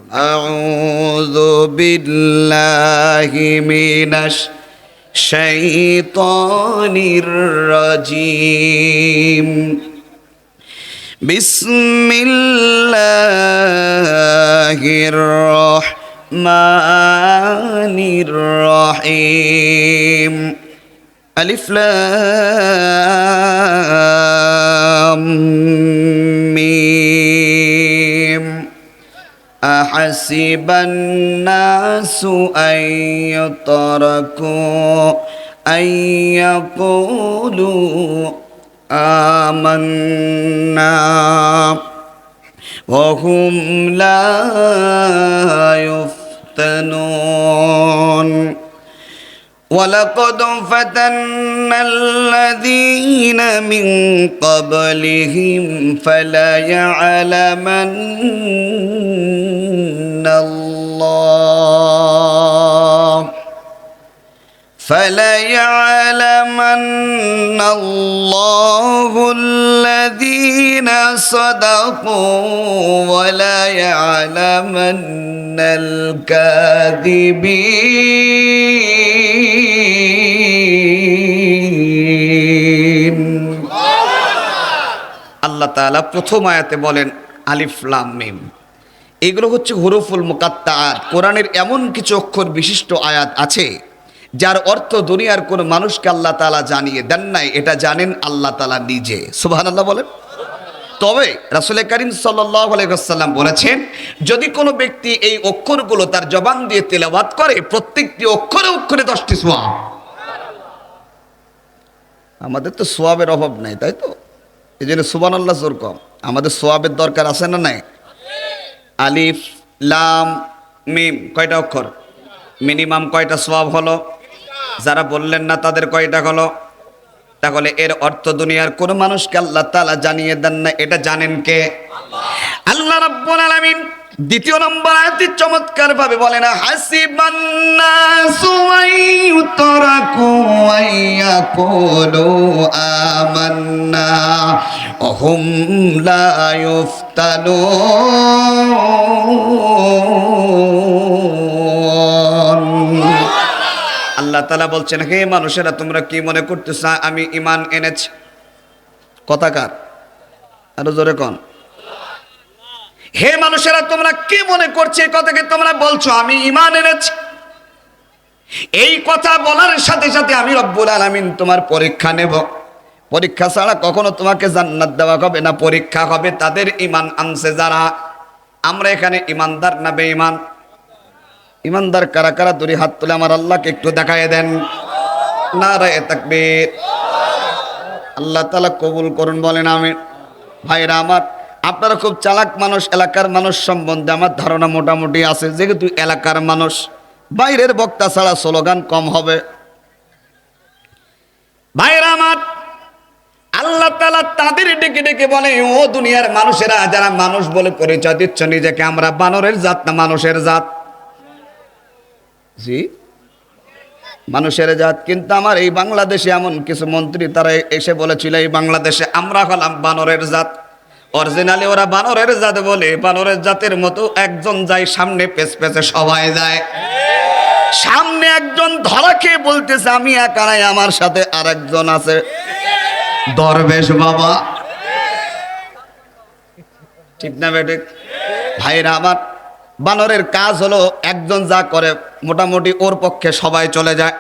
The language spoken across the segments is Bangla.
أعوذ بالله من الشيطان الرجيم بسم الله الرحمن الرحيم ألف لام ميم أحسب الناس أن يتركوا أن يقولوا آمنا وهم لا يفتنون ولقد فتنا الذين من قبلهم فليعلمن الله الذين صدقوا وليعلمن الكاذبين আল্লাহ তাআলা প্রথম আয়াতে বলেন আলিফ লাম মিম। এগুলো হচ্ছে হুরুফুল মুকাত্তাআত। কোরআনের এমন কিছু অক্ষর বিশিষ্ট আয়াত আছে যার অর্থ দুনিয়ার কোন মানুষকে আল্লাহ তাআলা জানিয়ে দেন নাই, এটা জানেন আল্লাহ তাআলা নিজে। সুবহানাল্লাহ বলেন। তবে রাসূল করিম সাল্লাল্লাহু আলাইহি ওয়াসাল্লাম বলেছেন, যদি কোনো ব্যক্তি এই অক্ষরগুলো তার জবান দিয়ে তেলাওয়াত করে, প্রত্যেকটি অক্ষরে অক্ষরে 10টি সওয়াব। আমাদের তো সওয়াবের অভাব নাই, তাই তো? এজন্য সুবহানাল্লাহ জোর কম। আমাদের সওয়াবের দরকার আছে না নাই? আলিফ লাম মিম কয়টা অক্ষর? মিনিমাম কয়টা সওয়াব হলো? যারা বললেন না তাদের কয়টা হলো? তাহলে এর অর্থ দুনিয়ার কোন মানুষকে আল্লাহ তাআলা জানিয়ে দেন না, এটা জানেন কে? আল্লাহ রাব্বুল আলামিন দ্বিতীয় নম্বর আয়াতে চমৎকার ভাবে বলেন, হাসিবান নাসু আইয়ুতরাকু আইয়াকুলু আমান্না ওয়া হুম লা ইফতানুন। আল্লাহ তাআলা বলছেন, হে মানুষেরা, তোমরা কি মনে করতেছ আমি ঈমান এনেছি? কথাকার আরো জোরে কোন। হে মানুষেরা, তোমরা কি মনে করছো এই কথাকে তোমরা বলছো আমি ঈমান এনেছি? এই কথা বলার সাথে সাথে আমি রব্বুল আলামিন তোমার পরীক্ষা নেব। পরীক্ষা ছাড়া কখনো তোমাকে জান্নাত দেওয়া হবে না। পরীক্ষা হবে তাদের ঈমান আনছে যারা। আমরা এখানে ঈমানদার না বেঈমান? ঈমানদার কারা কারা? দুই হাত তুলে আমার আল্লাহকে একটু দেখায় দেন। নারায়ে তাকবীর। আল্লাহ তাআলা কবুল করুন, বলেন আমিন। ভাইরা আমার, আপনারা খুব চালাক মানুষ। এলাকার মানুষ সম্বন্ধে আমার ধারণা মোটামুটি আছে। যেহেতু এলাকার মানুষ, বাইরের বক্তা ছাড়া স্লোগান কম হবে। ভাইরা আমার, আল্লাহ তাআলা তাদের ডেকে ডেকে বলে, ও দুনিয়ার মানুষেরা, যারা মানুষ বলে পরিচয় দিচ্ছ নিজেকে, আমরা বানরের জাত না মানুষের জাত? জি, মানুষের জাত। কিন্তু আমার এই বাংলাদেশে এমন কিছু মন্ত্রী তারা এসে বলেছিল এই বাংলাদেশে আমরা হলাম বানরের জাত। অরিজিনালি ওরা বানরের জাত বলে, বানরের জাতের মতো একজন যায় সামনে, পেছ পেছে সবাই যায়। সামনে একজন ধরা খেয়ে বলতেছে আমি একা নাই, আমার সাথে আরেকজন আছে, দরবেশ বাবা। ঠিক না বেটে? ভাইরা আমার, বানরের কাজ হলো একজন যা করে মোটামুটি ওর পক্ষে সবাই চলে যায়।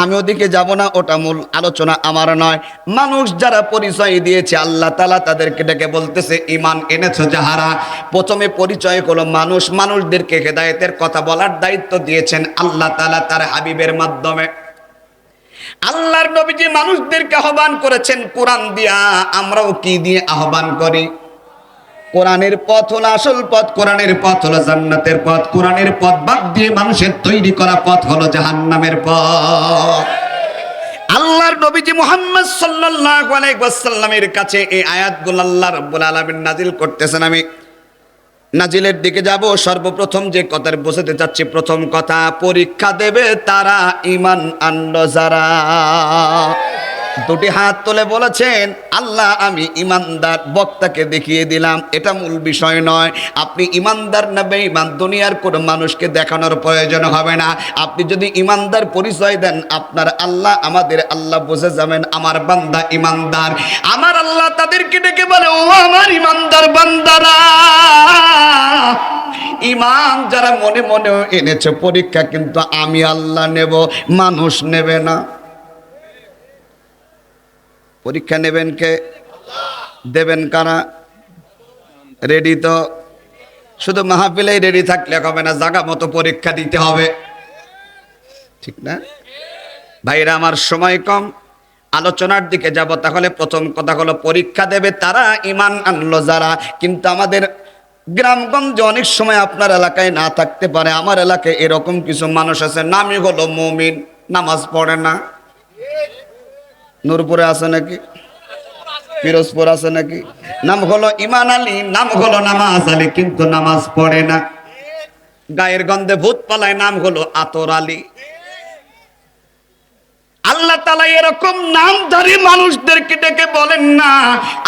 আমি ওদিকে যাব না, ওটা মূল আলোচনা আমার নয়। মানুষ যারা পরিচয় দিয়েছে আল্লাহ তাআলা তাদেরকে ডেকে বলতেছে ঈমান এনেছো যাহারা। প্রথমে পরিচয় হলো মানুষ। মানুষদেরকে হেদায়েতের কথা বলার দায়িত্ব দিয়েছেন আল্লাহ তাআলা তার হাবিবের মাধ্যমে। আল্লাহর নবীজি মানুষদেরকে আহ্বান করেছেন কোরআন দিয়া। আমরাও কি দিয়ে আহ্বান করি? কোরআনের পথ হলো আসল পথ, কোরআনের পথ হলো জান্নাতের পথ। কোরআনের পথ বাদ দিয়ে মানুষের তৈরি করা পথ হলো জাহান্নামের পথ। আল্লাহর নবীজি মুহাম্মদ সাল্লাল্লাহু আলাইহি ওয়াসাল্লামের কাছে এই আয়াতগুলো আল্লাহ রাব্বুল আলামিন নাজিল করতেছেন। আমি নাজিলের দিকে যাব। সর্বপ্রথম যে কথা বোঝাতে চাচ্ছি, প্রথম কথা, পরীক্ষা দেবে তারা ঈমান আনলো যারা। দুটি হাত তুলে বলেছেন, আল্লাহ আমি ইমানদার। বক্তাকে দেখিয়ে দিলাম, এটা মূল বিষয় নয়। আপনি ইমানদার না বেঈমান দুনিয়ার কোনো মানুষকে দেখানোর প্রয়োজন হবে না। আপনি যদি ইমানদার পরিচয় দেন, আপনার আল্লাহ, আমাদের আল্লাহ বুঝে যাবেন আমার বান্দা ইমানদার। আমার আল্লাহ তাদেরকে ডেকে বলে, ও আমার ইমানদার বান্দারা, ইমান যারা মনে মনে এনেছে পরীক্ষা কিন্তু আমি আল্লাহ নেব, মানুষ নেবে না। পরীক্ষা নেবেন কে? দেবেন কারা? রেডি তো? শুধু মাহফিলেই রেডি থাকলে হবে না, জায়গা মতো পরীক্ষা দিতে হবে, ঠিক না ভাইরা? আমার সময় কম, আলোচনার দিকে যাব। তাহলে প্রথম কথা হলো, পরীক্ষা দেবে তারা ইমান আনলো যারা। কিন্তু আমাদের গ্রামগঞ্জে অনেক সময় আপনার এলাকায় না থাকতে পারে, আমার এলাকায় এরকম কিছু মানুষ আছে, নামই হলো মুমিন, নামাজ পড়ে না। নূরপুরে আছে নাকি? পিরোজপুর আছে নাকি? নাম হলো ইমান আলী, নাম হলো নামাজ আলী, কিন্তু নামাজ পড়ে না। গায়ের গন্ধে ভূত পালায়, নাম হলো আতর আলী। আল্লাহ তাআলা এরকম নামধারী মানুষদেরকে ডেকে বলেন না,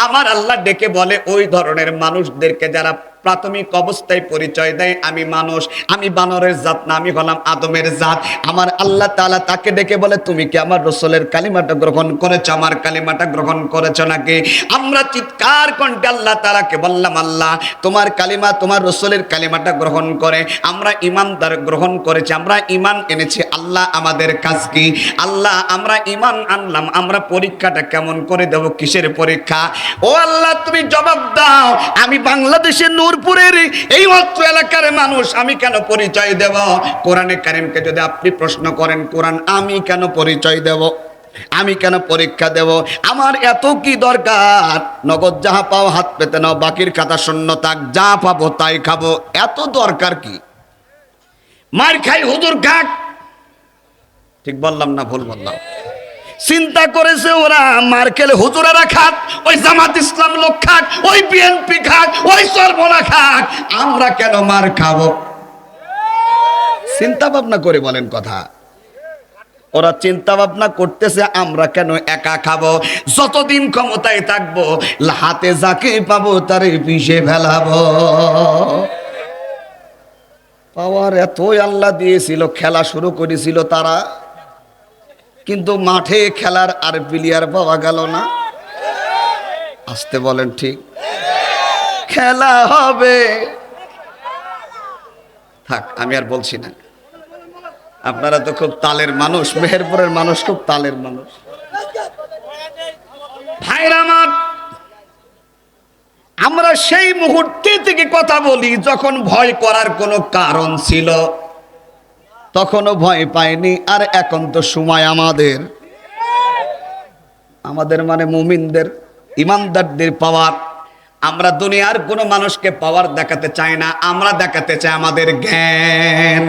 আমার আল্লাহ ডেকে বলে ওই ধরনের মানুষদেরকে যারা প্রাথমিক অবস্থায় পরিচয় দেয় আমি মানুষ, আমি বানরের জাত না, আমি হলাম আদমের জাত। আমার আল্লাহ তাআলা তাকে ডেকে বলে, তুমি কি আমার রাসূলের কালিমাটা গ্রহণ করেছো? আমার কালিমাটা গ্রহণ করেছো নাকি? আমরা চিৎকার কণ্ঠে আল্লাহ তাআলাকে বললাম, আল্লাহ তোমার কালিমা, তোমার রাসূলের কালিমাটা গ্রহণ করে আমরা ইমানদার গ্রহণ করেছি, আমরা ঈমান এনেছি। আল্লাহ আমাদের কাজ কি? আল্লাহ আমরা ঈমান আনলাম, আমরা পরীক্ষাটা কেমন করে দেব? কিসের পরীক্ষা? ও আল্লাহ তুমি জবাব দাও। আমি বাংলাদেশের নূরপুরের এই অত্র এলাকার মানুষ, আমি কেন পরিচয় দেব? কোরআনে কারীমকে যদি আপনি প্রশ্ন করেন, কোরআন আমি কেন পরিচয় দেব? আমি কেন পরীক্ষা দেব? আমার এত কি দরকার? নগদ যাহা পাও হাত পেতে নাও, বাকির খাতা শূন্য থাক, যা পাবো তাই খাবো, এত দরকার কি? মার খাই হুজুর খাক, ঠিক বললাম না ভুল বললাম? চিন্তা করেছে ওরা, মার খেলে হুজুরেরা খাক, ওই জামাত ইসলাম লোক খাক, ওই বিএনপি খাক, ওই সরবরা খাক, আমরা কেন মার খাবো? চিন্তা ভাবনা করে বলেন কথা। ওরা চিন্তা ভাবনা করতেছে আমরা কেন একা খাবো? যতদিন ক্ষমতায় থাকবো, হাতে যাকে পাবো তারে পিষে ফেলাবো। পাওয়ার এতই আল্লাহ দিয়েছিল, খেলা শুরু করেছিল তারা, কিন্তু মাঠে খেলার আর প্লেয়ার পাওয়া গেল না। আসতে বলেন ঠিক? খেলা হবে, থাক আমি আর বলছি না। আপনারা তো খুব তালের মানুষ, মেহেরপুরের মানুষ খুব তালের মানুষ। ভাইরা আমার, আমরা সেই মুহূর্তে থেকে কথা বলি যখন ভয় করার কোনো কারণ ছিল, তখনও ভয় পাইনি। আর এখন তো সময় আমাদের মানে মুমিনদের, ইমানদারদের পাওয়ার। আমরা দুনিয়ার কোনো মানুষকে পাওয়ার দেখাতে চাই না, আমরা দেখাতে চাই আমাদের জ্ঞান।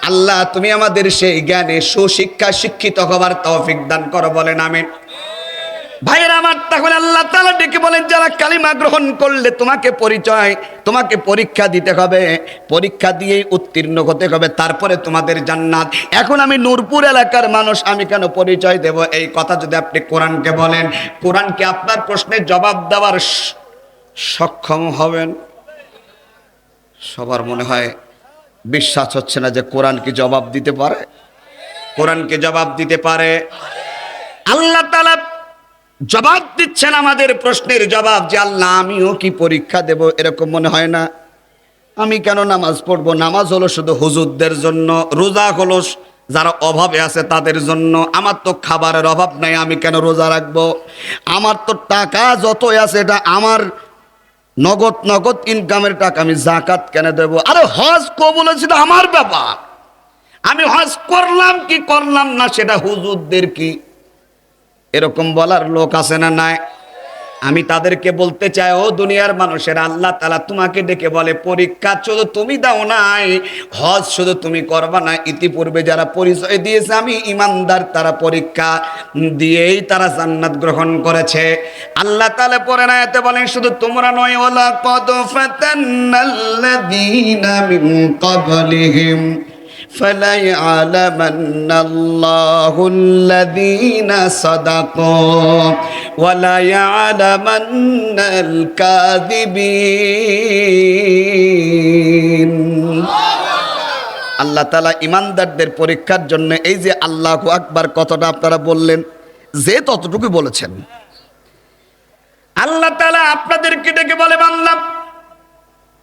আল্লাহ তুমি আমাদের সেই জ্ঞানে সুশিক্ষা শিক্ষিত হবার তৌফিক দান করো, বলেন আমিন। ভাইয়েরা আমার, তাহলে আল্লাহ তাআলা ডেকে বলেন, যারা কালিমা গ্রহণ করলে তোমাকে পরীক্ষা দিতে হবে, পরীক্ষা দিয়েই উত্তীর্ণ হতে হবে, তারপরে তোমাদের জান্নাত। এখন আমি নূরপুর এলাকার মানুষ, আমি কেন পরিচয় দেব? এই কথা যদি আপনি কোরআনকে বলেন, কোরআনকে আপনার প্রশ্নের জবাব দেওয়ার সক্ষম হবেন? সবার মনে হয় বিশ্বাস হচ্ছে না যে কোরআন কি জবাব দিতে পারে? কোরআনকে জবাব দিতে পারে। আল্লাহ তাআলা জবাব দিচ্ছেন আমাদের প্রশ্নের জবাব, যে আল্লাহ আমিও কি পরীক্ষা দেব? এরকম মনে হয় না? আমি কেন নামাজ পড়বো? নামাজ হলো শুধু হুজুরদের জন্য, রোজা হলো যারা অভাবে আছে তাদের জন্য। আমার তো খাবারের অভাব নাই, আমি কেন রোজা রাখবো? আমার তো টাকা যতই আছে এটা আমার নগদ ইনকামের টাকা, আমি যাকাত কেন দেব? আরে হজ কবুল হয়েছে আমার ব্যাপার, আমি হজ করলাম কি করলাম না সেটা হুজুরদের কি? এরকম বলার লোক আছে না নাই? আমি তাদেরকে বলতে চাই, ও দুনিয়ার মানুষেরা, আল্লাহ তাআলা তোমাকে ডেকে বলে, পরীক্ষা শুধু তুমি দাও নাই, হজ শুধু তুমি করবা না, ইতিপূর্বে যারা পরিচয় দিয়েছে আমি ইমানদার, তারা পরীক্ষা দিয়েই তারা জান্নাত গ্রহণ করেছে। আল্লাহ তাআলা পরের আয়াতে বলেন, শুধু তোমরা নয়, ওয়ালা কদ ফাতান্নাল্লাযীনা মিন ক্বাবলিহিম ফালাইআলামান্নাল্লাহুল্লাযীনা সাদাকু ওয়া লাইআলামান্নাল কাযিবিন। আল্লাহ তাআলা ঈমানদারদের পরীক্ষার জন্য এই যে আল্লাহু আকবার কথাটা আপনারা বললেন, যে ততটুকু বলেছেন, আল্লাহ তাআলা আপনাদেরকে ডেকে বলে, বান্দা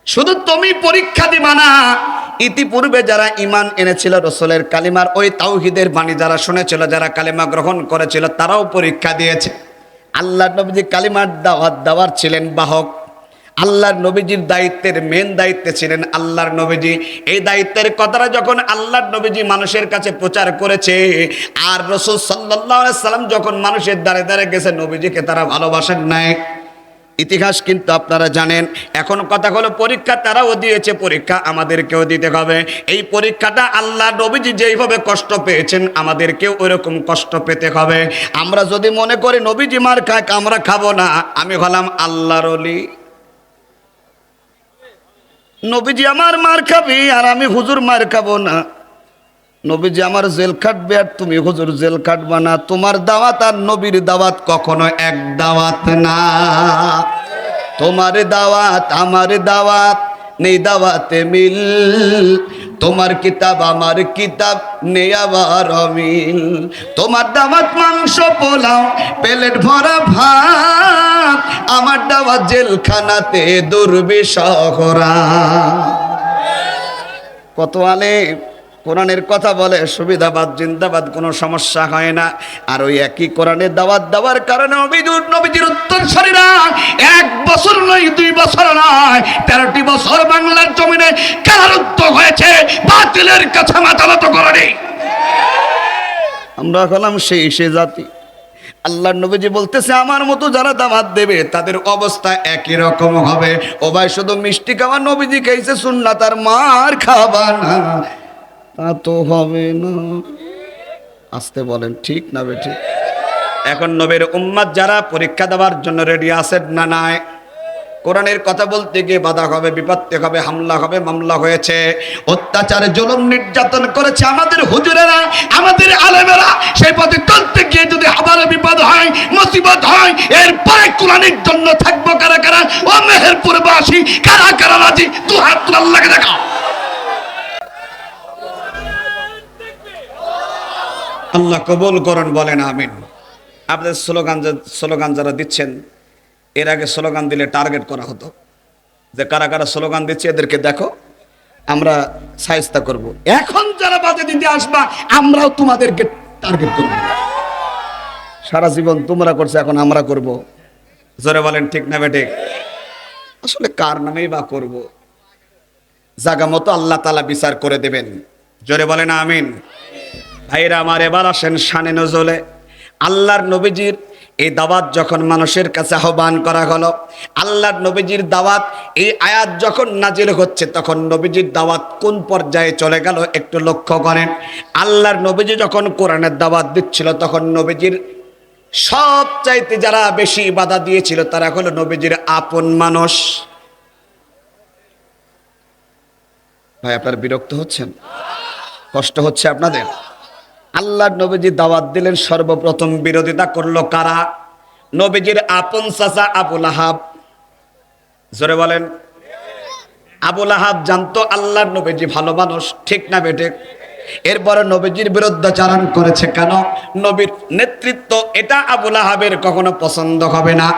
শুধু তুমি পরীক্ষা দিবা না, ইতিপূর্বে যারা ঈমান এনেছিল রাসূলের কালিমার ওই তাওহীদের বাণী যারা শুনেছিল, যারা কালিমা গ্রহণ করেছিল, তারাও পরীক্ষা দিয়েছে। আল্লাহর নবীজি কালিমার দাওয়াত দেওয়ার ছিলেন বাহক। আল্লাহর নবীজির দায়িত্বের মেন দায়িত্বে ছিলেন আল্লাহর নবীজি। এই দায়িত্বের কথাটা যখন আল্লাহর নবীজি মানুষের কাছে প্রচার করেছে, আর রাসূল সাল্লাল্লাহু আলাইহি সাল্লাম যখন মানুষের দ্বারে দ্বারে গেছে, নবীজিকে তারা ভালোবাসেন নাই। ইতিহাস কিন্তু আপনারা জানেন। এখন কথা হলো, পরীক্ষা তারাও দিয়েছে, পরীক্ষা আমাদেরকেও দিতে হবে। এই পরীক্ষাটা আল্লাহ নবীজি যেইভাবে কষ্ট পেয়েছেন, আমাদেরকেও ওইরকম কষ্ট পেতে হবে। আমরা যদি মনে করি নবীজি মার খাক আমরা খাবো না, আমি হলাম আল্লাহর ওলি, নবীজি আমার মার খাবি আর আমি হুজুর মার খাবো না, নবীজি আমার জেল খাটবে আর তুমি হুজুর জেল খাটবা না, তোমার দাওয়াত আর নবীর দাওয়াত কখনো এক দাওয়াত না। তোমার দাওয়াত আমার দাওয়াত নেই দাওয়াতে মিল, তোমার কিতাব আমার কিতাব নেই আবার অমিল। তোমার দাওয়াত মাংস পোলাও প্লেট ভরা ভাত, আমার দাওয়াত জেলখানাতে দুর্বিষহরা। কত আলেম কোরআনের কথা বলে, সুবিধাবাদ জিন্দাবাদ, কোনো সমস্যা হয় না। আর ওই একই কোরআনের দাওয়াত দেওয়ার কারণে নবীজির উত্তরসূরিরা 1 বছর নয় 2 বছর নয় 13টি বছর বাংলার জমিনে কারারুদ্ধ হয়েছে, বাতিলের কাছে মাথা নত করেনি। আমরা হলাম সেই জাতি। আল্লাহর নবীজি বলতেছে, আমার মতো যারা দাওয়াত দেবে তাদের অবস্থা একই রকম হবে। ও ভাই, শুধু মিষ্টি খাওয়া নবীজি খাইছে সুন্নাত, আর মার খাবা না তা তো হবে না। আসতে বলেন, ঠিক না বেঠিক? এখন নবীর উম্মত যারা পরীক্ষা দেওয়ার জন্য রেডি আছেন না নাই? কোরআনের কথা বলতে গিয়ে বাধা হবে, বিপত্তি হবে, হামলা হবে, মামলা হয়েছে, অত্যাচারে জুলুম নির্যাতন করেছে আমাদের হুজুরেরা, আমাদের আলেমেরা। সেই পথে চলতে গিয়ে যদি আবার বিপদ হয়, মুসিবত হয়, এরপরে কোরআনের জন্য থাকবো কারা কারা? ও মেহেরপুরবাসী, কারা কারা রাজি? দু হাত তুলে আল্লাহকে দেখাও। আল্লাহ কবুল করুন, বলেন আমিন। আপনাদের স্লোগান যারা দিচ্ছেন, এর আগে স্লোগান দিলে টার্গেট করা হতো যে কারা কারা স্লোগান দিচ্ছে এদেরকে দেখো, আমরা সাহায্য করব। এখন যারা বাজে দিতে আসবা, আমরাও তোমাদেরকে টার্গেট করব। সারা জীবন তোমরা করছো, এখন আমরা করব। জোরে বলেন, ঠিক না বেঠিক? আসলে কার নামেই বা করব? জায়গা মতো আল্লাহ তাআলা বিচার করে দেবেন। জোরে বলেন আমিন। ভাইরা আমার, এবার আসেন শানে নজলে। আল্লাহর নবীজির এই দাওয়াত যখন মানুষের কাছে আহ্বান করা হলো, আল্লাহর নবীজির দাওয়াত, এই আয়াত যখন নাজিল হচ্ছে, তখন নবীজির দাওয়াত কোন পর্যায়ে চলে গেল একটু লক্ষ্য করেন। আল্লাহর নবীজি যখন কোরআনের দাওয়াত দিচ্ছিল, তখন নবীজির সবচাইতে যারা বেশি বাধা দিয়েছিল তারা হলো নবীজির আপন মানুষ। ভাই, আপনারা বিরক্ত হচ্ছেন? কষ্ট হচ্ছে আপনাদের? আল্লাহর নবীজি দাওয়াত দিলেন, সর্বপ্রথম বিরোধিতা করলো কারা? নবীজির আপন চাচা আবু লাহাব। জোরে বলেন। আবু লাহাব জানতো আল্লাহর নবীজি ভালো মানুষ, ঠিক না বেঠিক? এরপরে নবীজির বিরুদ্ধাচারণ করেছে কেন? নবীর নেতৃত্ব এটা আবু লাহাবের কখনো পছন্দ হবে না।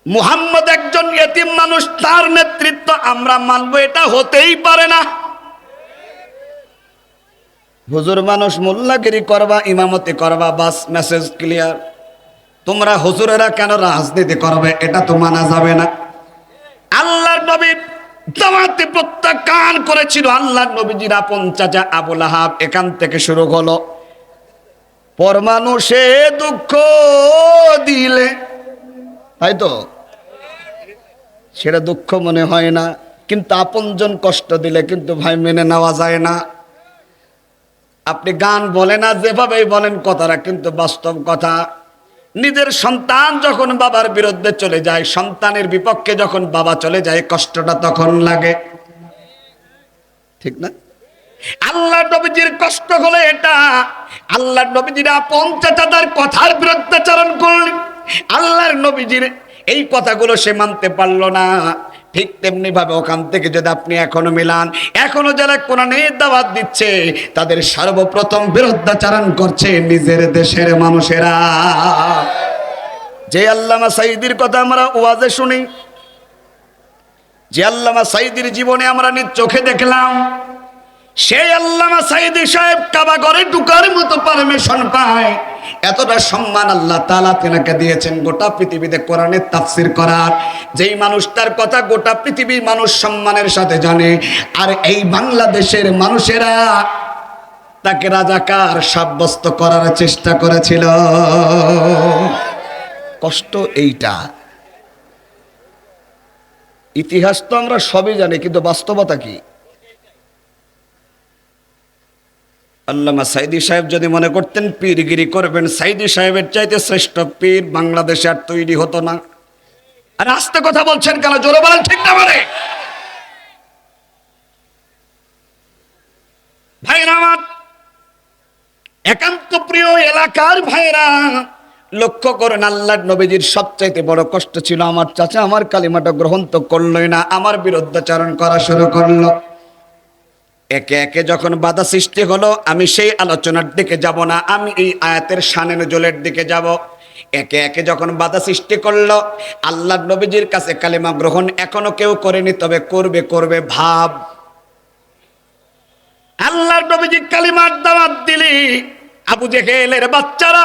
মুহাম্মদ একজন ইতিম মানুষ, তার নেতৃত্ব আমরা মানবো, এটা হতেই পারে না। হুজুর মানুষ, মোল্লাগিরি করবা, ইমামতি করবা, বাস, মেসেজ ক্লিয়ার। তোমরা হুজুরেরা কেন রাজনীতি করবে, এটা তো মানা যাবে না। আল্লাহর নবী দাওয়াতে প্রত্যাখ্যান করেছিল আল্লাহর নবীজির আপন চাচা আবু লাহাব। এখান থেকে শুরু হলো, পর মানুষে দুঃখ দিলে, তাই তো সেটা দুঃখ মনে হয় না, কিন্তু আপনজন কষ্ট দিলে কিন্তু ভাই মেনে নেওয়া যায় না। আপনি গান বলেন আর যেভাবেই বলেন, কথাটা কিন্তু বাস্তব কথা। নিজের সন্তান যখন বাবার বিরুদ্ধে চলে যায়, সন্তানের বিপক্ষে যখন বাবা চলে যায়, কষ্টটা তখন লাগে। ঠিক না? আল্লাহ নবীজির কষ্ট হলো এটা, আল্লাহ নবীজির আপন চাচাদার কথার বিরুদ্ধাচরণ করলেন, আল্লাহর নবীজির এই কথাগুলো সে মানতে পারলো না। ঠিক তেমনি ভাবে ওখান থেকে যদি আপনি এখনো মিলান, এখনো যারা কোরআনের দাওয়াত দিচ্ছে তাদের সর্বপ্রথম বিরুদ্ধাচরণ করছে নিজের দেশের মানুষেরা। যে আল্লামা সাঈদীর কথা আমরা ওয়াজে শুনি, যে আল্লামা সাঈদীর জীবনে আমরা নিজ চোখে দেখলাম, সেই আল্লামা সাঈদী সাহেব কাবা ঘরে ঢুকার মতো পারমিশন পায়। এতটা সম্মান আল্লাহ তাআলা তেনাকে দিয়েছেন গোটা পৃথিবীতে কোরআনের তাফসীর করার। যেই মানুষটার কথা গোটা পৃথিবীর মানুষ সম্মানের সাথে জানে, আর এই বাংলাদেশের মানুষেরা তাকে রাজাকার সাব্যস্ত করার চেষ্টা করেছিল। কষ্ট এইটা। ইতিহাস তো আমরা সবই জানি, কিন্তু বাস্তবতা কি? আল্লামা সাঈদী সাহেব যদি মনে করতেন পীরগিরি করবেন, সাঈদী সাহেবের চাইতে শ্রেষ্ঠ পীর বাংলাদেশে আর তৈরি হতো না। আর আস্তে কথা বলছেন কেন? জোরে বলেন, ঠিক না? বলে ভাইরা আমার, একান্ত প্রিয় এলাকার ভাইরা, লক্ষ্য করেন আল্লাহর নবীজির সবচাইতে বড় কষ্ট ছিল আমার চাচা আমার কালিমাটা গ্রহণ তো করলই না, আমার বিরুদ্ধাচরণ করা শুরু করলো। একে একে যখন বাধা সৃষ্টি হলো, আমি সেই আলোচনার দিকে যাব না, আমি এই আয়াতের শানে নজুলের দিকে যাব। একে একে যখন বাধা সৃষ্টি করলো, আল্লাহর নবীজির কাছে কালিমা গ্রহণ এখনো কেউ করেনি, তবে করবে করবে ভাব। আল্লাহর নবীজি কালিমার দাওয়াত দিলি, আবু জেহেলের বাচ্চারা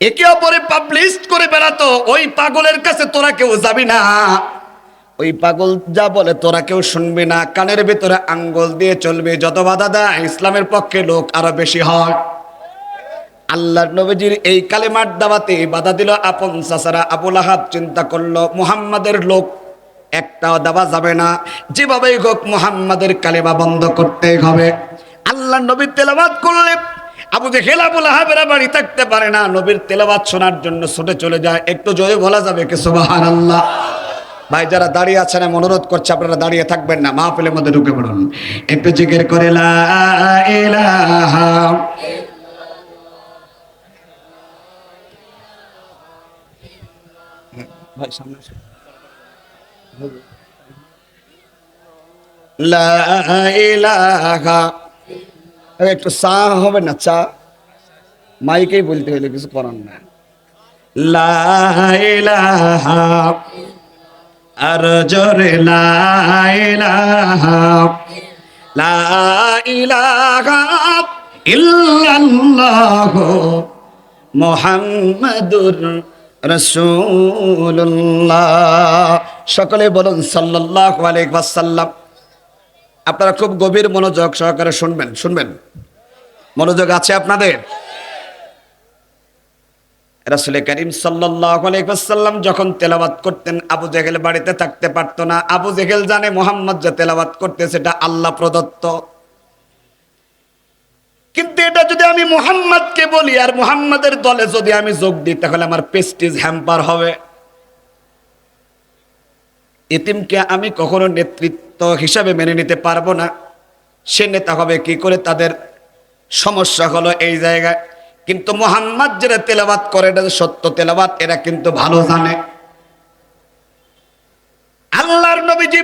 একে অপরে পাবলিশ করে বেড়াতো, ওই পাগলের কাছে তোরা কেউ যাবি না, ওই পাগল যা বলে তোরা কেউ শুনবি না, কানের ভিতরে আঙ্গুল দিয়ে চলবে, যত বাধা দেয় ইসলামের পক্ষে লোক আরো বেশি হয়। আল্লাহর নবীজির এই কালেমার দাওয়াতে বাধা দিল আপন চাচারা। আবু লাহাব চিন্তা করলো মুহাম্মাদের লোক একটাও দেওয়া যাবে না, যেভাবেই হোক মুহাম্মাদের কালেমা বন্ধ করতে হবে। আল্লাহর নবীর তেলাওয়াত করলে আবু জেহেল আবু লাহাবেরা বাড়ি থাকতে পারে না, নবীর তেলাওয়াত শোনার জন্য ছুটে চলে যায়। একটু জোরে বলা যাবে কি সুবহানাল্লাহ? ভাই যারা দাঁড়িয়ে আছেন আমি অনুরোধ করছি আপনারা দাঁড়িয়ে থাকবেন না, মাহফিলের মধ্যে ঢুকে পড়ুন, একটু জিকির করে লা ইলাহা ভাই সামনে আসুন। লা ইলাহা, একটু চা হবে না? চা মাইকেই বলতে হইলে কিছু করার না। লা ইলাহা, আর জোরে লা ইলাহা, লা ইলাহা ইল্লাল্লাহ মুহাম্মাদুর রাসূলুল্লাহ। সকলে বলুন সাল্লাল্লাহু আলাইহি ওয়াসাল্লাম। আপনারা খুব গভীর মনোযোগ সহকারে শুনবেন। মনোযোগ আছে আপনাদের? রাসূল করিম সাল্লাল্লাহু আলাইহি ওয়াসাল্লাম যখন তেলাওয়াত করতেন, আবু জেহেল বাড়িতে থাকতে পারতো না। আবু জেহেল জানে মুহাম্মদ যে তেলাওয়াত করতেছে এটা আল্লাহ প্রদত্ত, কিন্তু এটা যদি আমি মুহাম্মদকে বলি আর মুহাম্মাদের দলে যদি আমি যোগ দিই তাহলে আমার প্রেস্টিজ হ্যাম্পার হবে। এতিমকে আমি কখনো নেতৃত্ব হিসাবে মেনে নিতে পারবো না, সে নেতা হবে কি করে? তাদের সমস্যা হলো এই জায়গায়। কিন্তু মুহাম্মদ যারা তেলাওয়াত করে এটা সত্য তেলাওয়াত, এরা কিন্তু ভালো জানে। আল্লাহর নবীজি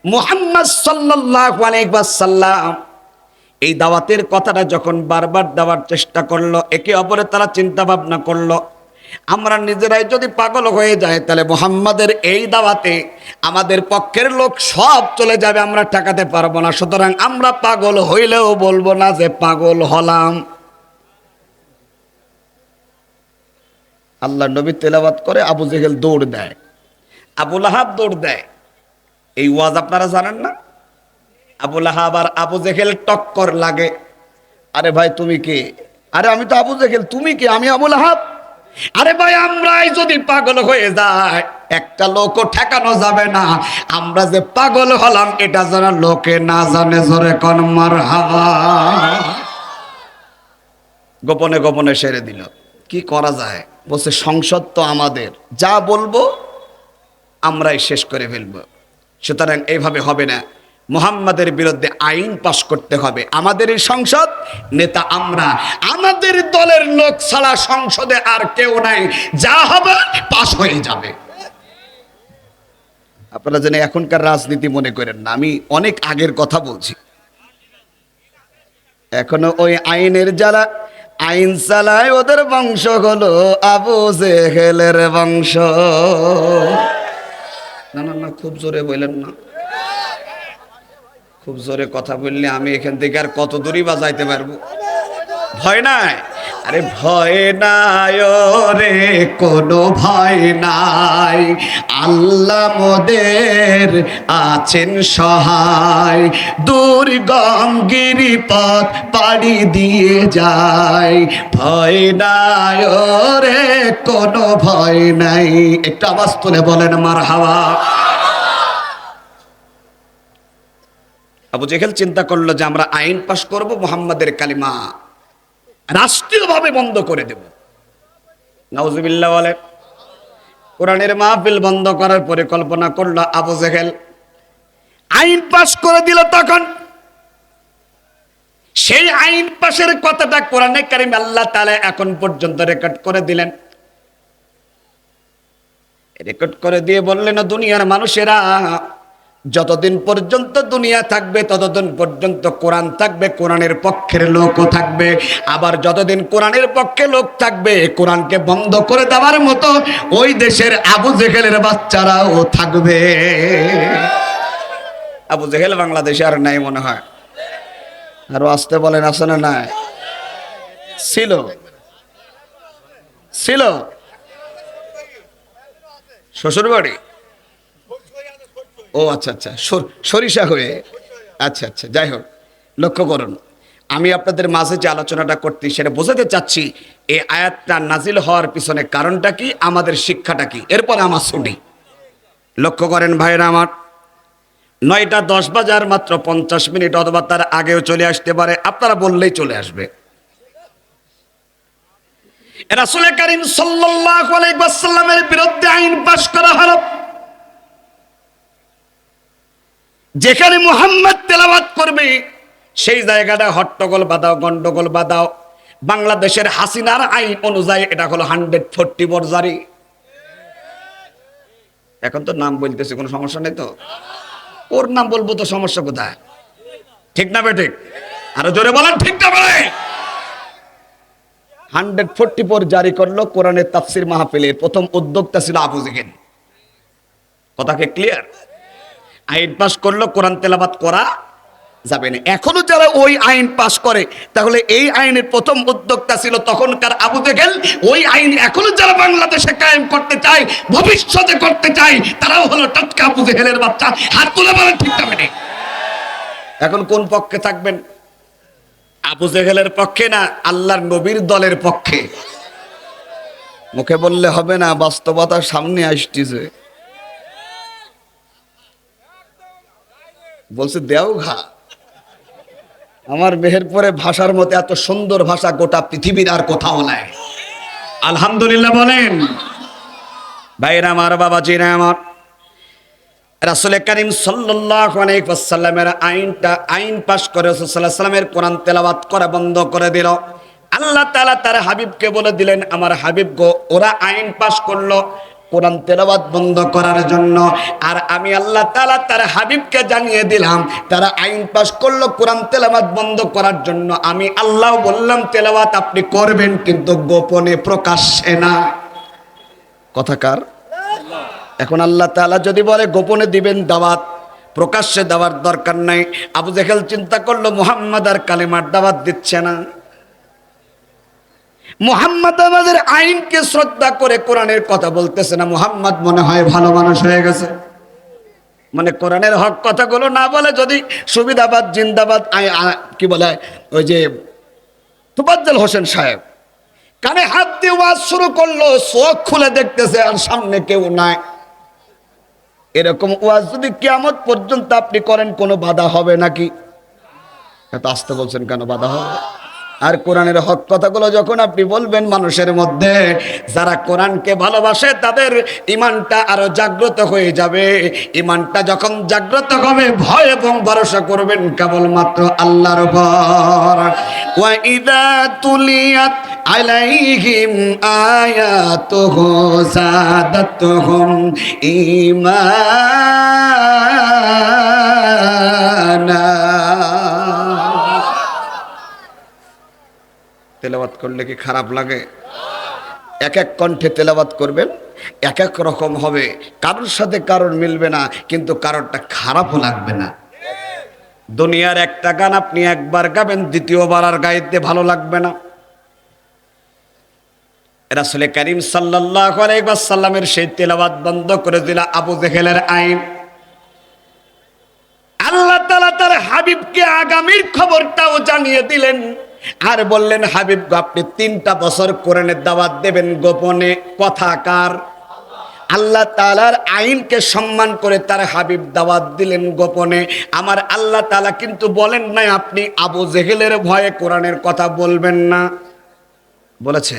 মুহাম্মদ সাল্লাল্লাহু আলাইহি ওয়াসাল্লাম এই দাওয়াতের কথাটা যখন বারবার দেওয়ার চেষ্টা করলো, একে অপরে তারা চিন্তা ভাবনা করলো, আমরা নিজেরাই যদি পাগল হয়ে যাই তাহলে মুহাম্মাদের এই দাওয়াতে আমাদের পক্ষের লোক সব চলে যাবে, আমরা ঠেকাতে পারবো না। সুতরাং আমরা পাগল হইলেও বলবো না যে পাগল হলাম। আল্লাহ নবী তেলাওয়াত করে, আবু জেহেল দৌড় দেয়, আবু লাহাব দৌড় দেয়। এই ওয়াজ আপনারা জানেন না? আবু লাহাব আর আবু জেহেল টক্কর লাগে। আরে ভাই তুমি কে? আরে আমি তো আবু জেহেল। তুমি কে? আমি আবু লাহাব। আরে ভাই আমরাই যদি পাগল হয়ে যায় একটা লোকও ঠেকানো যাবে না, আমরা যে পাগল হলাম এটা যেন লোকে না জানে। জোরে কোন মারহাবা। গোপনে গোপনে সেরে দিল। কি করা যায়? বলছে সংসদ তো আমাদের, যা বলবো আমরাই শেষ করে ফেলবো, সুতরাং এইভাবে হবে না। মুহাম্মাদের বিরুদ্ধে আইন পাশ করতে হবে। আমাদের এই সংসদ নেতা আমরা, আমাদের দলের লোক ছাড়া সংসদে আর কেউ নাই, যা হবে পাশ হয়ে যাবে। আপনারা যেন এখনকার রাজনীতি মনে করেন না, আমি অনেক আগের কথা বলছি। এখনো ওই আইনের যারা আইন চালায় ওদের বংশ হলো আবু জেহেলের বংশ। না না না, খুব জোরে বললেন না, খুব জোরে কথা বললে আমি এখান থেকে আর কত দূরই বা যাইতে পারবো। ভয় নাই, আরে ভয় নাই রে, কোনো ভয় নাই, আল্লাহ মোদের আছেন সহায়, দুর্গম গিরিপথ পাড়ি দিয়ে যায়, ভয় নাই রে, কোনো ভয় নাই। একটু আওয়াজ তুলে বলেন মারহাবা। আবু জেহেল চিন্তা করলো যে আমরা আইন পাশ করব, মুহাম্মাদের কালিমা রাষ্ট্রীয়ভাবে বন্ধ করে দেব। নাউজুবিল্লাহ বলে। কোরআনের মাহফিল বন্ধ করার পরিকল্পনা করলো আবু জেহেল। আইন পাশ করে দিল। তখন সেই আইন পাশের কথাটা কোরআনে কারিমে আল্লাহ তাআলা এখন পর্যন্ত রেকর্ড করে দিলেন। রেকর্ড করে দিয়ে বললেন, দুনিয়ার মানুষেরা, যতদিন পর্যন্ত দুনিয়া থাকবে ততদিন পর্যন্ত কোরআন থাকবে, কোরআনের পক্ষের লোকও থাকবে। আবার যতদিন কোরআনের পক্ষে লোক থাকবে, কোরআনকে বন্ধ করে দেওয়ার মতো ওই দেশের আবু জেহেলের বাচ্চারাও থাকবে। আবু জেহেল বাংলাদেশে আর নাই মনে হয়, আরো আসতে বলেন, আছে না নাই? ছিল ছিল শ্বশুর বাড়ি, ও আচ্ছা আচ্ছা, সরিষা হয়ে, আচ্ছা আচ্ছা, যাই হোক। লক্ষ্য করুন, আমি আপনাদের মাঝে যে আলোচনাটা করতে সেটা বোঝাতে চাচ্ছি, এই আয়াতটা নাজিল হওয়ার পিছনে কারণটা কি, আমাদের শিক্ষাটা কি, এরপর আমার ছুটি। লক্ষ্য করেন ভাইরা আমার, 9টা 10 বাজার মাত্র 50 মিনিট অথবা তার আগেও চলে আসতে পারে, আপনারা বললেই চলে আসবে। রাসূল কারীম সাল্লাল্লাহু আলাইহি ওয়াসাল্লামের বিরুদ্ধে আইন পাশ করা হলো। যেখানে মুহাম্মদ তেলাওয়াত করবে সেই জায়গাটা হট্টগোল বাঁধাও, গন্ডগোল বাঁধাও। বাংলাদেশের হাসিনার আইন অনুযায়ী এটা হলো 140 জারি। এখন তো নাম বলতেছে, কোনো সমস্যা নেই তো, ওর নাম বলবো তো সমস্যা কোথায়? ঠিক না বেঠিক? আরো জোরে বলেন ঠিক না বলে। 144 জারি করলো কোরআনের তাফসীর মাহফিলের প্রথম উদ্যোক্তা ছিল আবু জেহেল। কথাকে ক্লিয়ার? আইন পাস করলো, কোরআন তেলাওয়াত করা যাবে না। এখনো যারা ওই আইন পাস করে, তাহলে এই আইনের প্রথম উদ্যোক্তা ছিল তখনকার আবু জেহেল। ওই আইন এখনো যারা বাংলাদেশে কায়েম করতে চায়, ভবিষ্যতে করতে চায়, তারাও হলো টাটকা আবু জেহেলের বাচ্চা। হাত তুলে বলেন ঠিক না বেঠিক? এখন কোন পক্ষে থাকবেন? আবু জেহেলের পক্ষে না আল্লাহর নবীর দলের পক্ষে? মুখে বললে হবে না, বাস্তবতার সামনে আসতেছে। বলছে দেওঘা, আমার মেহেরপুরে ভাষার মতো এত সুন্দর ভাষা গোটা পৃথিবীর আর কোথাও নাই। আলহামদুলিল্লাহ বলেন। ভাইরা আমার, বাবাজিরা আমার, রাসূল কারীম সাল্লাল্লাহু আলাইহি ওয়াসাল্লামের আইন পাশ করে রাসূল সাল্লাল্লাহু আলাইহি ওয়াসাল্লামের কোরআন তেলাওয়াত করা বন্ধ করে দিল। আল্লাহ তাআলা তার হাবিবকে বলে দিলেন, আমার হাবিব গো, ওরা আইন পাশ করলো কোরআন তেলাওয়াত বন্ধ করার জন্য, আর আমি আল্লাহ তাআলা তার হাবিবকে জানিয়ে দিলাম তারা আইন পাশ করলো কোরআন তেলাওয়াত বন্ধ করার জন্য। আমি আল্লাহ বললাম তেলাওয়াত আপনি করবেন, কিন্তু গোপনে, প্রকাশ্যে না। কথাকার? এখন আল্লাহ তাআলা যদি বলে গোপনে দিবেন দাওয়াত, প্রকাশ্যে দেওয়ার দরকার নাই। আবু জেহেল চিন্তা করলো মুহাম্মদ আর কালেমার দাওয়াত দিচ্ছে না, মুহাম্মদ আমাদের আইনকে শ্রদ্ধা করে কোরআনের কথা বলতেছে না, মুহাম্মদ মনে হয় ভালো মানুষ হয়ে গেছে, মানে কোরআনের হক কথাগুলো না বলে যদি সুবিধাবাদ জিন্দাবাদ কি বলে ওই যে তোফাজ্জল হোসেন সাহেব কানে হাত দিয়ে ওয়াজ শুরু করলো, চোখ খুলে দেখতেছে আর সামনে কেউ নাই। এরকম ওয়াজ যদি কিয়ামত পর্যন্ত আপনি করেন, কোনো বাধা হবে নাকি? এত আসতে বলছেন কেন? বাধা হবে? আর কোরআনের হক কথাগুলো যখন আপনি বলবেন মানুষের মধ্যে, যারা কোরআনকে ভালোবাসে তাদের ঈমানটা আরো জাগ্রত হয়ে যাবে। ঈমানটা যখন জাগ্রত হবে, ভয় এবং ভরসা করবেন কেবলমাত্র আল্লাহর উপর। ওয়া ইযা তুলিয়াত আলাইহিম আয়াতুহু যাদাতুহুম ঈমানা। তেলাওয়াত করলে কি খারাপ লাগে? এক এক কণ্ঠে তেলাওয়াত করবেন, এক এক রকম হবে, কারোর সাথে কারোর মিলবে না, কিন্তু কারোরটা খারাপও লাগবে না। দুনিয়ার একটা গান আপনি একবার গাবেন, দ্বিতীয়বার আর গাইতে ভালো লাগবে না। রাসূল করিম সাল্লাল্লাহু আলাইহি ওয়াসাল্লামের সেই তেলাওয়াত বন্ধ করে দিল আবু জেহেলের আইন। আল্লাহ তাআলা তার হাবিবকে আগামীর খবরটাও জানিয়ে দিলেন, আর বললেন, হাবিব আপনি 3টা বছর কোরআনের দাওয়াত দেবেন গোপনে। কথা কার? আল্লাহ তাআলার আইনকে সম্মান করে তার হাবিব দাওয়াত দিলেন গোপনে। আমার আল্লাহ তাআলা কিন্তু বলেন নাই আপনি আবু জেহেলের ভয়ে কোরআনের কথা বলবেন না। বলেছে?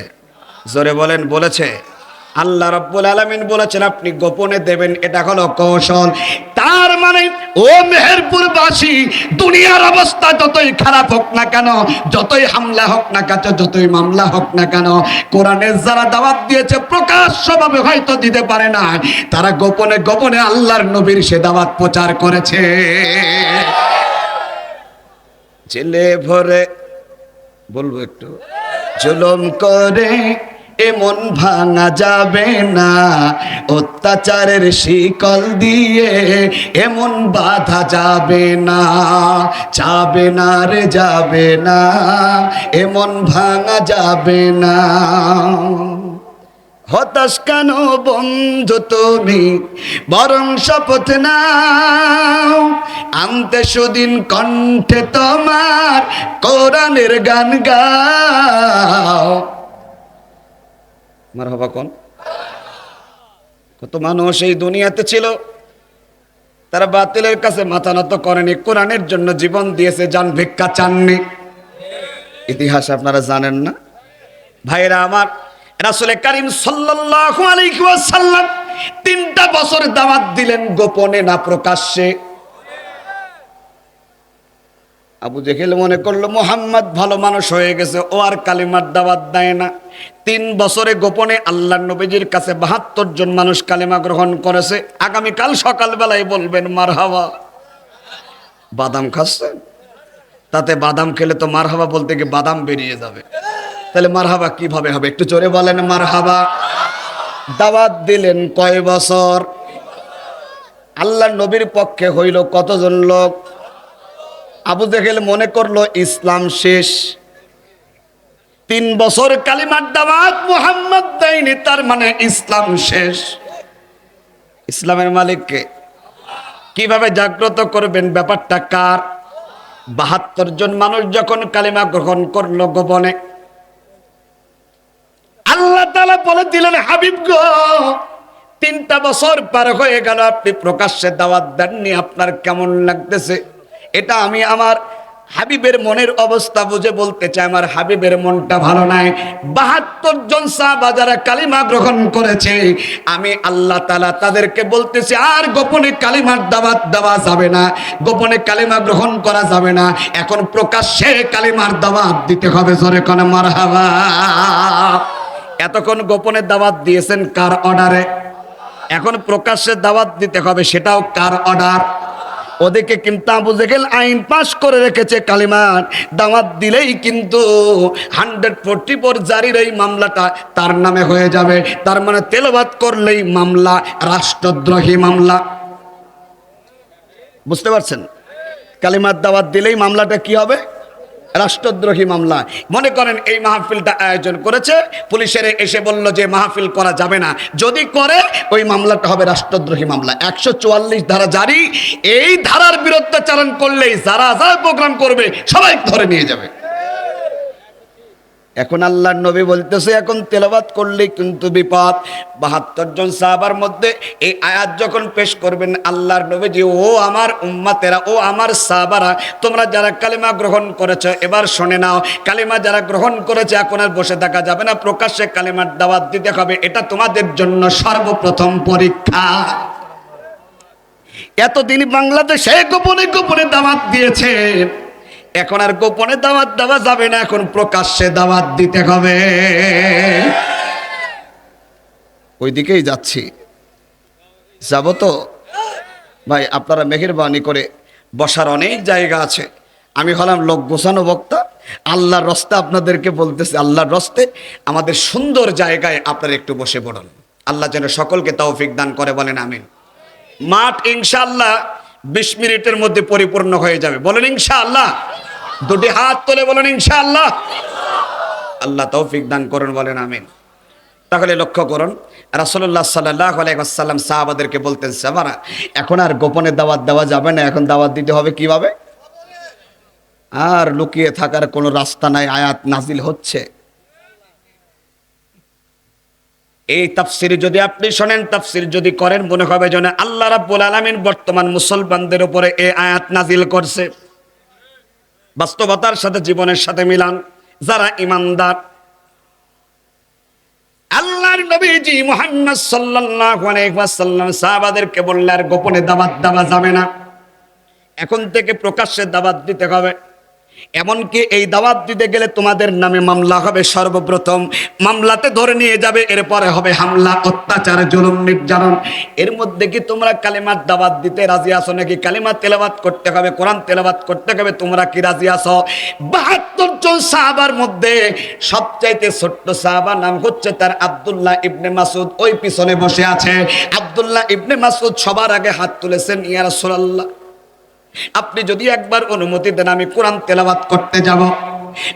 জোরে বলেন, বলেছে? আল্লাহ রাব্বুল আলামিন বলেছেন আপনি গোপনে দেবেন, এটা হলো কৌশল। তার মানে ও মেহেরপুরবাসী, দুনিয়ার অবস্থা যতই খারাপ হোক না কেন, যতই হামলা হোক না কেন, যতই মামলা হোক না কেন, কোরআনের যারা দাওয়াত দিয়েছে প্রকাশ্যভাবে হয়তো দিতে পারে না, তারা গোপনে গোপনে আল্লাহর নবীর সে দাওয়াত প্রচার করেছে। জেলে ভরে বলবো একটু, জুলুম করে এমন ভাঙা যাবে না, অত্যাচারের শিকল দিয়ে এমন বাঁধা যাবে না, যাবে না রে যাবে না, এমন ভাঙা যাবে না। হতাশ কেন বন্ধু তুমি, বরং শপথ নাও, আনতে সুদিন কণ্ঠে তোমার কোরআনের গান গাও। মারহাবা কোন? কত মানুষ এই দুনিয়াতে ছিল, তারা বাতিলের কাছে মাথা নত করেনি, কোরআনের জন্য জীবন দিয়েছে, জান ভিক্ষা চাননি। ইতিহাস আপনারা জানেন না? ভাইরা আমার, রাসূল করিম সাল্লাল্লাহু আলাইহি ওয়াসাল্লাম 3টা বছর দাওয়াত দিলেন গোপনে না প্রকাশ্যে। আবু জেহেল মনে করলো মুহাম্মদ ভালো মানুষ হয়ে গেছে, ও আর কালিমার দাওয়াত দেয় না। 3 বছরে গোপনে আল্লাহর নবীজির কাছে 72 জন মানুষ কালিমা গ্রহণ করেছে। আগামীকাল সকালবেলায় বলবেন মারহাবা। বাদাম খাচ্ছেন? তাতে বাদাম খেলে তো মারহাবা বলতে গিয়ে বাদাম বেরিয়ে যাবে, তাহলে মারহাবা কিভাবে হবে? একটু জোরে বলেন মারহাবা। দাওয়াত দিলেন কয় বছর? আল্লাহর নবীর পক্ষে হইল কতজন লোক? আবু জেহেল মনে করলো ইসলাম শেষ। 3 বছর কালিমার দাওয়াত মুহাম্মদ দেয়নি, তার মানে ইসলাম শেষ। ইসলামের মালিককে কিভাবে জাগ্রত করবেন? ব্যাপারটা কার? 72 জন মানুষ যখন কালিমা গ্রহণ করলো গোপনে, আল্লাহ তাআলা বলে দিলেন, হাবিব গো 3টা বছর পার হয়ে গেল, আপনি প্রকাশ্যে দাওয়াত দেননি, আপনার কেমন লাগতেছে? এটা আমি আমার হাবিবের মনের অবস্থা বুঝে বলতে চাই, আমার হাবিবের মনটা ভালো নাই। 72 জন সাহাবা যারা কালিমা গ্রহণ করেছে, আমি আল্লাহ তাআলা তাদেরকে বলতেছি আর গোপনে কালিমার দাওয়াত দেওয়া যাবে না, গোপনে কালিমা গ্রহণ করা যাবে না, এখন প্রকাশ্যে কালিমার দাওয়াত দিতে হবে। জোরে কোন মারহাবা। এতক্ষণ গোপনে দাওয়াত দিয়েছেন কার অর্ডারে? এখন প্রকাশ্যে দাওয়াত দিতে হবে, সেটাও কার অর্ডার? ওদিকে কিন্তু আবু জেহেল আইন পাশ করে রেখেছে, কালিমার দাওয়াত দিলেই কিন্তু 144 জারির এই মামলাটা তার নামে হয়ে যাবে। তার মানে তেলাওয়াত করলেই মামলা, রাষ্ট্রদ্রোহী মামলা। বুঝতে পারছেন? কালিমার দাওয়াত দিলেই মামলাটা কি হবে? রাষ্ট্রদ্রোহী মামলা। মনে করেন এই মাহফিলটা আয়োজন করেছে, পুলিশের এসে বলল যে মাহফিল করা যাবে না, যদি করে ওই মামলাটা হবে রাষ্ট্রদ্রোহী মামলা। 144 ধারা জারি, এই ধারার বিরুদ্ধে চালান করলেই যারা যারা প্রোগ্রাম করবে সবাই ধরে নিয়ে যাবে। এখন আল্লাহর নবী বলতেছে এখন তেলাওয়াত করলে কিন্তু বিপদ। ৭২ জন সাহাবার মধ্যে এই আয়াত যখন পেশ করবেন আল্লাহর নবী যে, ও আমার উম্মতেরা, ও আমার সাহাবারা, তোমরা যারা কালিমা গ্রহণ করেছো এবার শুনে নাও। কালিমা যারা গ্রহণ করেছে এখন আর বসে থাকা যাবে না, প্রকাশ্যে কালিমার দাওয়াত দিতে হবে। এটা তোমাদের জন্য সর্বপ্রথম পরীক্ষা। এতদিন বাংলাদেশে গোপনে গোপনে দাওয়াত দিয়েছে, এখন আর গোপনে দাওয়াত দেওয়া যাবে না, এখন প্রকাশ্যে দাওয়াত দিতে হবে। ওইদিকেই যাচ্ছি, যাব তো ভাই। আপনারা মেহেরবানি করে, বসার অনেক জায়গা আছে। আমি হলাম লোক গোছানো বক্তা, আল্লাহর রস্তে আপনাদেরকে বলতেছি, আল্লাহর রস্তে আমাদের সুন্দর জায়গায় আপনারা একটু বসে পড়ুন। আল্লাহ যেন সকলকে তৌফিক দান করে, বলেন আমিন। মাঠ ইনশাআল্লাহ 20 মিনিটের মধ্যে পরিপূর্ণ হয়ে যাবে, বলেন ইনশাআল্লাহ। দুটি হাত তুলে বলেন ইনশাআল্লাহ। আল্লাহ তৌফিক দান করুন, বলেন আমিন। তাহলে লক্ষ্য করুন, রাসূলুল্লাহ সাল্লাল্লাহু আলাইহি ওয়াসাল্লাম সাহাবাদেরকে বলতেন, সাহাবারা এখন আর গোপনে দাওয়াত দেওয়া যাবে না, এখন দাওয়াত দিতে হবে কিভাবে? আর লুকিয়ে থাকার কোনো রাস্তা নাই। আয়াত নাজিল হচ্ছে। এই তাফসীর যদি আপনি শোনেন, তাফসীর যদি করেন, মনে হবে যেন আল্লাহ রাব্বুল আলামিন বর্তমান মুসলমানদের উপরে এই আয়াত নাজিল করছে। বাস্তবতার সাথে, জীবনের সাথে মিলান। যারা ঈমানদার, আল্লাহর নবীজি মুহাম্মদ সাল্লাল্লাহু আলাইহি ওয়াসাল্লাম সাহাবাদেরকে বললেন আর গোপনে দাওয়াত দেওয়া যাবে না, এখন থেকে প্রকাশ্যে দাওয়াত দিতে হবে। এমনকি এই দাওয়াত দিতে গেলে তোমাদের নামে মামলা হবে। সর্বপ্রথম মামলাতে ধরে নিয়ে যাবে, এরপরে হবে হামলা, অত্যাচার, জুলুম, নির্যাতন। এর মধ্যে কি তোমরা কালিমার দাওয়াত দিতে রাজি আছো নাকি? কালিমা তেলাওয়াত করতে হবে, কোরআন তেলাওয়াত করতে হবে, তোমরা কি রাজি আছো? ৭২ জন সাহাবার মধ্যে সবচাইতে ছোট্ট সাহাবার নাম হচ্ছে তার আব্দুল্লাহ ইবনে মাসউদ, ওই পিছনে বসে আছে। আব্দুল্লাহ ইবনে মাসউদ সবার আগে হাত তুলেছেন, ইয়া রাসূলুল্লাহ আপনি যদি একবার অনুমতি দেন আমি কোরআন তেলাওয়াত করতে যাব।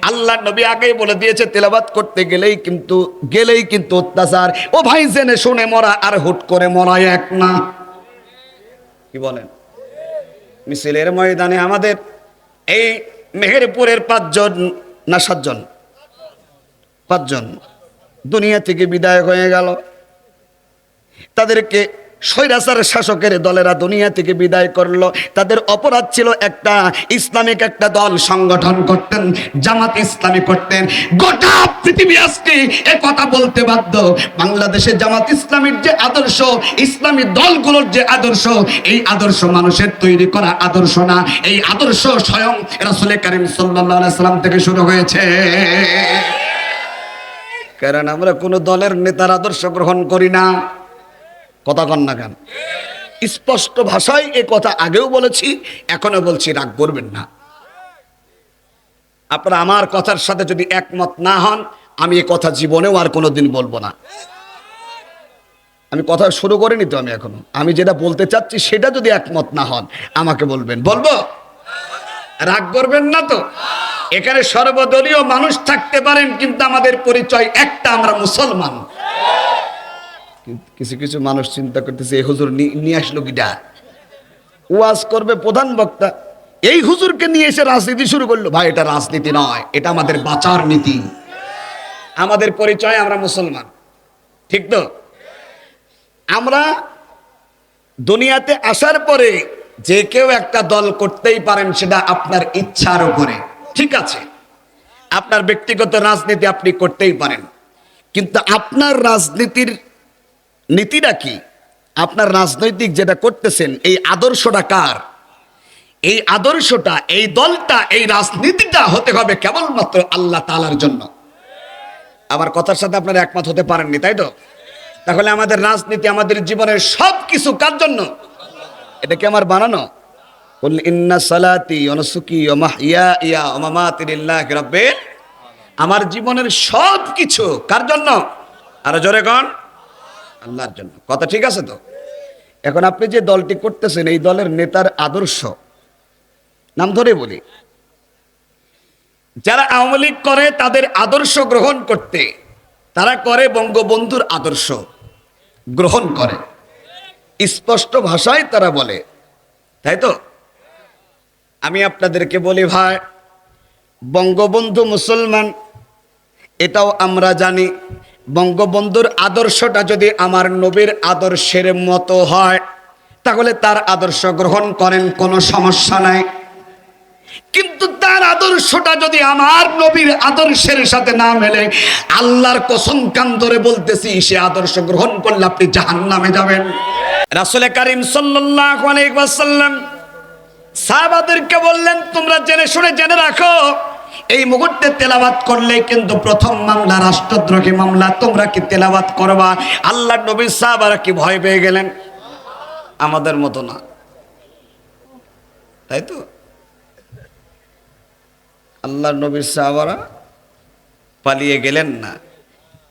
আল্লাহর নবী আগেই বলে দিয়েছে তেলাওয়াত করতে গেলেই কিন্তু অত্যাচার। ও ভাই, জেনে শুনে মরা আর হুট করে মরা এক না, কি বলেন? মিছিলের ময়দানে আমাদের এই মেহেরপুরের 5 জন না 7 জন, 5 জন দুনিয়া থেকে বিদায় হয়ে গেল। তাদেরকে স্বৈরাচার শাসকের দলেরা দুনিয়া থেকে বিদায় করলো। তাদের অপরাধ ছিল একটা ইসলামিক একটা দল সংগঠন করতেন, জামাত ইসলামী করতেন। গোটা পৃথিবী আজকে এ কথা বলতে বাধ্য, বাংলাদেশে জামাত ইসলামীর যে আদর্শ, ইসলামী দলগুলোর যে আদর্শ, এই আদর্শ মানুষের তৈরি করা আদর্শ না। এই আদর্শ স্বয়ং রাসূল করিম সাল্লাল্লাহু আলাইহি সাল্লাম থেকে শুরু হয়েছে। কারণ আমরা কোনো দলের নেতার আদর্শ গ্রহণ করি না। কথা কন না কেন? স্পষ্ট ভাষায় এ কথা আগেও বলেছি, এখনো বলছি, রাগ করবেন না। আপনারা আমার কথার সাথে যদি একমত না হন, আমি এ কথা জীবনেও আর কোনোদিন বলবো না। আমি কথা শুরু করিনি তো, আমি যেটা বলতে চাচ্ছি সেটা যদি একমত না হন আমাকে বলবেন, বলবো। রাগ করবেন না তো? এখানে সর্বদলীয় মানুষ থাকতে পারেন, কিন্তু আমাদের পরিচয় একটা, আমরা মুসলমান। কিছু কিছু মানুষ চিন্তা করতেছে এই হুজুর নিয়ে আসলো কিটা, ওয়াজ করবে প্রধান বক্তা, এই হুজুরকে নিয়ে এসে রাজনীতি শুরু করলো। ভাই, এটা রাজনীতি নয়, এটা আমাদের বাঁচার নীতি। আমাদের পরিচয় আমরা মুসলমান, ঠিক তো? আমরা দুনিয়াতে আসার পরে যে কেউ একটা দল করতেই পারেন, সেটা আপনার ইচ্ছার উপরে, ঠিক আছে? আপনার ব্যক্তিগত রাজনীতি আপনি করতেই পারেন, কিন্তু আপনার রাজনীতির নীতিটা কি? আপনার রাজনৈতিক যেটা করতেছেন এই আদর্শটা কার? এই আদর্শটা, এই দলটা, এই রাজনীতিটা হতে হবে কেবলমাত্র আল্লাহ তাআলার জন্য। আমার কথার সাথে আপনারা একমত হতে পারেননি, তাই তো? তাহলে আমাদের রাজনীতি, আমাদের জীবনের সব কিছু কার জন্য? এটা কি আমার বানানো? কুল ইন্না সালাতি ওয়া নুসুকি ওয়া মাহইয়ায়া ওয়া মামাতি লিল্লাহি রাব্বিল। আমার জীবনের সব কিছু কার জন্য? আরো জোরে কোন? আল্লাহর জন্য। কথা ঠিক আছে তো? এখন আপনি যে দলটি করতেছেন, এই দলের নেতার আদর্শ নাম ধরে বলি, যারা আওয়ামী লীগ করে তাদের আদর্শ গ্রহণ করতে, তারা করে বঙ্গবন্ধুর আদর্শ গ্রহণ করে, স্পষ্ট ভাষায় তারা বলে, তাই তো? আমি আপনাদেরকে বলি ভাই, বঙ্গবন্ধু মুসলমান, এটাও আমরা জানি বঙ্গবন্ধুর আদর্শটা যদি আমার নবীর আদর্শের মতো হয় তাহলে তার আদর্শ গ্রহণ করেন, কোনো সমস্যা নাই। কিন্তু তার আদর্শটা যদি আমার নবীর আদর্শের সাথে না মেলে, আল্লাহর কসম কান ধরে বলতেছি, সে আদর্শ গ্রহণ করলে আপনি জাহান্নামে যাবেন। রাসূল করিম সাল্লাল্লাহু আলাইহি ওয়াসাল্লাম সাহাবাদেরকে বললেন, তোমরা জেনে শুনে জেনে রাখো, এই মুহূর্তে তেলাওয়াত করলে কিন্তু প্রথম মামলা রাষ্ট্রদ্রোহী মামলা, তোমরা কি তেলাওয়াত করবা? আল্লাহর নবীর সাহাবারা কি ভয় পেয়ে গেলেন? আমাদের মতো না, তাই তো? আল্লাহর নবীর সাহাবারা পালিয়ে গেলেন না।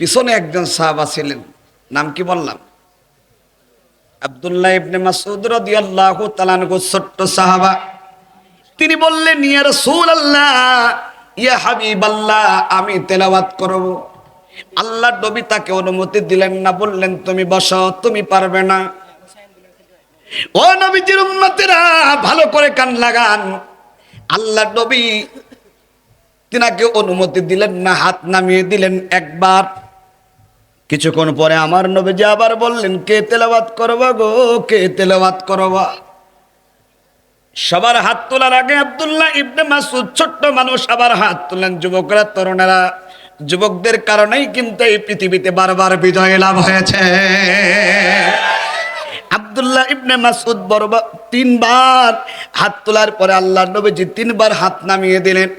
পিছনে একজন সাহাবা ছিলেন, নাম কি বললাম? আব্দুল্লাহ ইবনে মাসউদ রাদিয়াল্লাহু তাআলা আনহু, ছোট্ট সাহাবা। তিনি বললেন, ইয়া রাসূলুল্লাহ, ইয়া হাবিবাল্লাহ, আমি তেলাওয়াত করব। আল্লাহর নবী তাকে অনুমতি দিলেন না, বললেন তুমি বসো, তুমি পারবে না। ও নবীজির উম্মতেরা, ভালো করে কান লাগান। আল্লাহর নবী তিনাকে অনুমতি দিলেন না, হাত নামিয়ে দিলেন একবার। কিছুক্ষণ পরে আমার নবীজি আবার বললেন, কে তেলাওয়াত করবা গো, কে তেলাওয়াত করবা? সবার হাত তোলার আগে আব্দুল্লাহ ইবনে মাসউদ, ছোট্ট মানুষ, আবার হাত তুলেন। যুবকরা, তরুণেরা, যুবকদের কারণেই কিন্তু এই পৃথিবীতে বারবার বিজয় লাভ হয়েছে। আব্দুল্লাহ ইবনে মাসউদ তিনবার হাত তোলার পরে আল্লাহর নবীজি তিনবার হাত নামিয়ে দিলেন।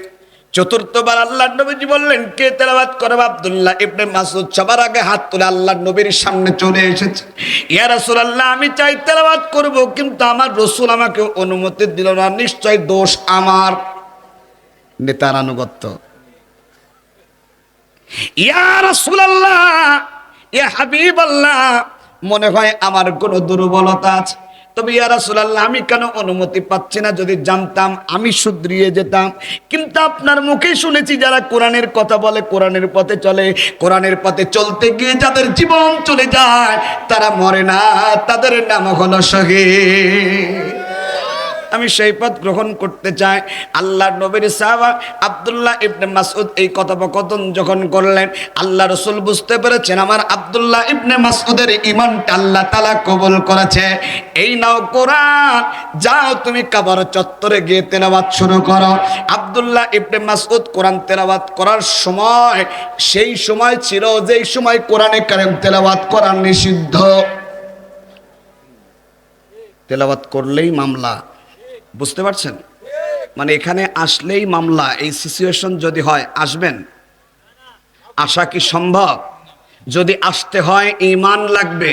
চতুর্থবার আল্লাহর নবীজি বললেন, কে তেলাওয়াত করবে? আব্দুল্লাহ ইবনে মাসউদ সবার আগে হাত তুলে আল্লাহর নবীর সামনে চলে এসেছে। ইয়া রাসূলুল্লাহ, আমি চাই তেলাওয়াত করব, কিন্তু আমার রাসূল আমাকে অনুমতি দিল না, নিশ্চয় দোষ আমার। নেতার আনুগত্য। ইয়া রাসূলুল্লাহ, ইয়া হাবিবাল্লাহ, মনে হয় আমার কোনো দুর্বলতা আছে, তবে ইয়া রাসূলুল্লাহ, আমি কেন অনুমতি পাচ্ছি না? যদি জানতাম আমি শুধরিয়ে যেতাম। কিন্তু আপনার মুখে শুনেছি, যারা কোরআনের কথা বলে, কোরআনের পথে চলে, কোরআনের পথে চলতে গিয়ে যাদের জীবন চলে যায়, তারা মরে না, তাদের নাম হলো শহীদ। আমি সেই পথ গ্রহণ করতে চাই। আল্লাহর নবীর সাহাবা আব্দুল্লাহ ইবনে মাসউদ এই কথোপকথন যখন করলেন, আল্লাহ রাসূল বুঝতে পেরেছেন আমার আব্দুল্লাহ ইবনে মাসউদের ঈমানটা আল্লাহ তাআলা কবুল করেছে। এই নাও কোরআন, যাও তুমি কাবার চত্বরে গিয়ে তেলাওয়াত শুরু করো। আব্দুল্লাহ ইবনে মাসউদ কোরআন তেলাওয়াত করার সময়, সেই সময় ছিল যেই সময় কোরআনে কারীম তেলাওয়াত করা নিষিদ্ধ। তেলাওয়াত করলেই মামলা, বুঝতে পারছেন? মানে এখানে আসলেই মামলা। এই সিচুয়েশন যদি হয়, আসবেন? আসা কি সম্ভব? যদি আসতে হয়, ঈমান লাগবে।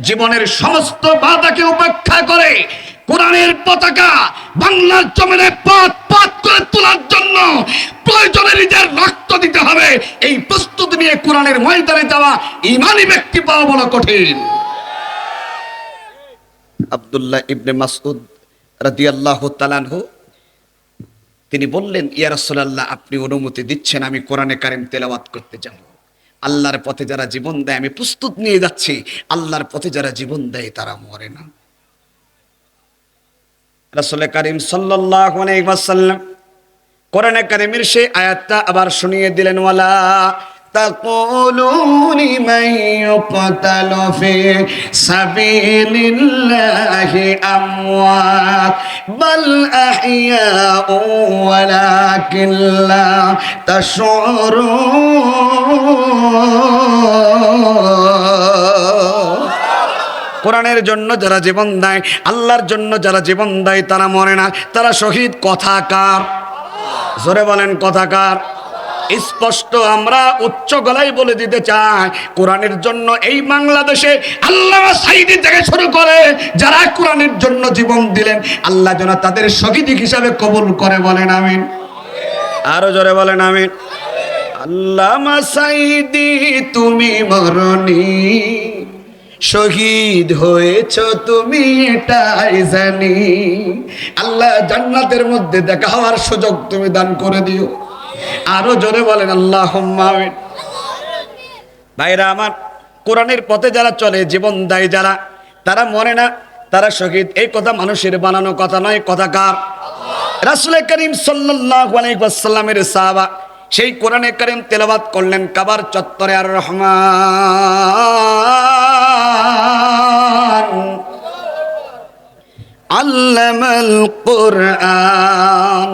জীবনের সমস্ত বাধাকে উপেক্ষা করে কোরআনের পতাকা বাংলার জমিনে পাত পাত করে তোলার জন্য প্রয়োজনে নিজের রক্ত দিতে হবে। এই প্রস্তুতি নিয়ে কোরআনের ময়দানে যাওয়া ঈমানি ব্যক্তি পাওয়া বড় কঠিন। আব্দুল্লাহ ইবনে মাসউদ রাদিয়াল্লাহু তাআলা আনহু, তিনি বললেন, ইয়া রাসূলুল্লাহ, আপনি অনুমতি দিচ্ছেন, আমি কোরআনে কারীম তেলাওয়াত করতে যাব। আল্লাহর পথে যারা জীবন দেয়, আমি প্রস্তুত নিয়ে যাচ্ছি। আল্লাহর পথে যারা জীবন দেয় তারা মরে না। রাসূল করিম সাল্লাল্লাহু আলাইহি ওয়াসাল্লাম কোরআনে কারীমের সেই আয়াতটা আবার শুনিয়ে দিলেন, ওয়ালা تقولوا لمن يقتل في سبيل الله أموات بل أحياء ولكن لا تشعرون। কোরআনের জন্য যারা জীবন দেয়, আল্লাহর জন্য যারা জীবন দেয়, তারা মরে না, তারা শহীদ। কথাকার, জোরে বলেন কথাকার। স্পষ্ট আমরা উচ্চ গলায় বলে দিতে চাই, কোরআনের জন্য এই বাংলাদেশে আল্লামা সাঈদী থেকে শুরু করে যারা কোরআনের জন্য জীবন দিলেন, আল্লাহ যেন তাদের শহীদ হিসাবে কবুল করে। বলেন আমিন। আরো জোরে বলেন আমিন। আল্লামা সাঈদী তুমি মরনি, শহীদ হয়েছ তুমি এটাই জানি। আল্লাহ জান্নাতের মধ্যে দেখা হওয়ার সুযোগ তুমি দান করে দিও। আরো জোরে বলেন আল্লাহুম্মা আমিন। ভাইরা আমার, কোরআনের পথে যারা চলে, জীবন দেয় যারা, তারা মরে না, তারা শহীদ। এই কথা মানুষের বানানো কথা নয়, কথা কার? রাসূল করিম সাল্লাল্লাহু আলাইহি ওয়াসাল্লামের সাহাবা সেই কোরআনে কারীম তেলাওয়াত করলেন কাবার চত্বরে। আর রহমান আল্লামাল কুরআন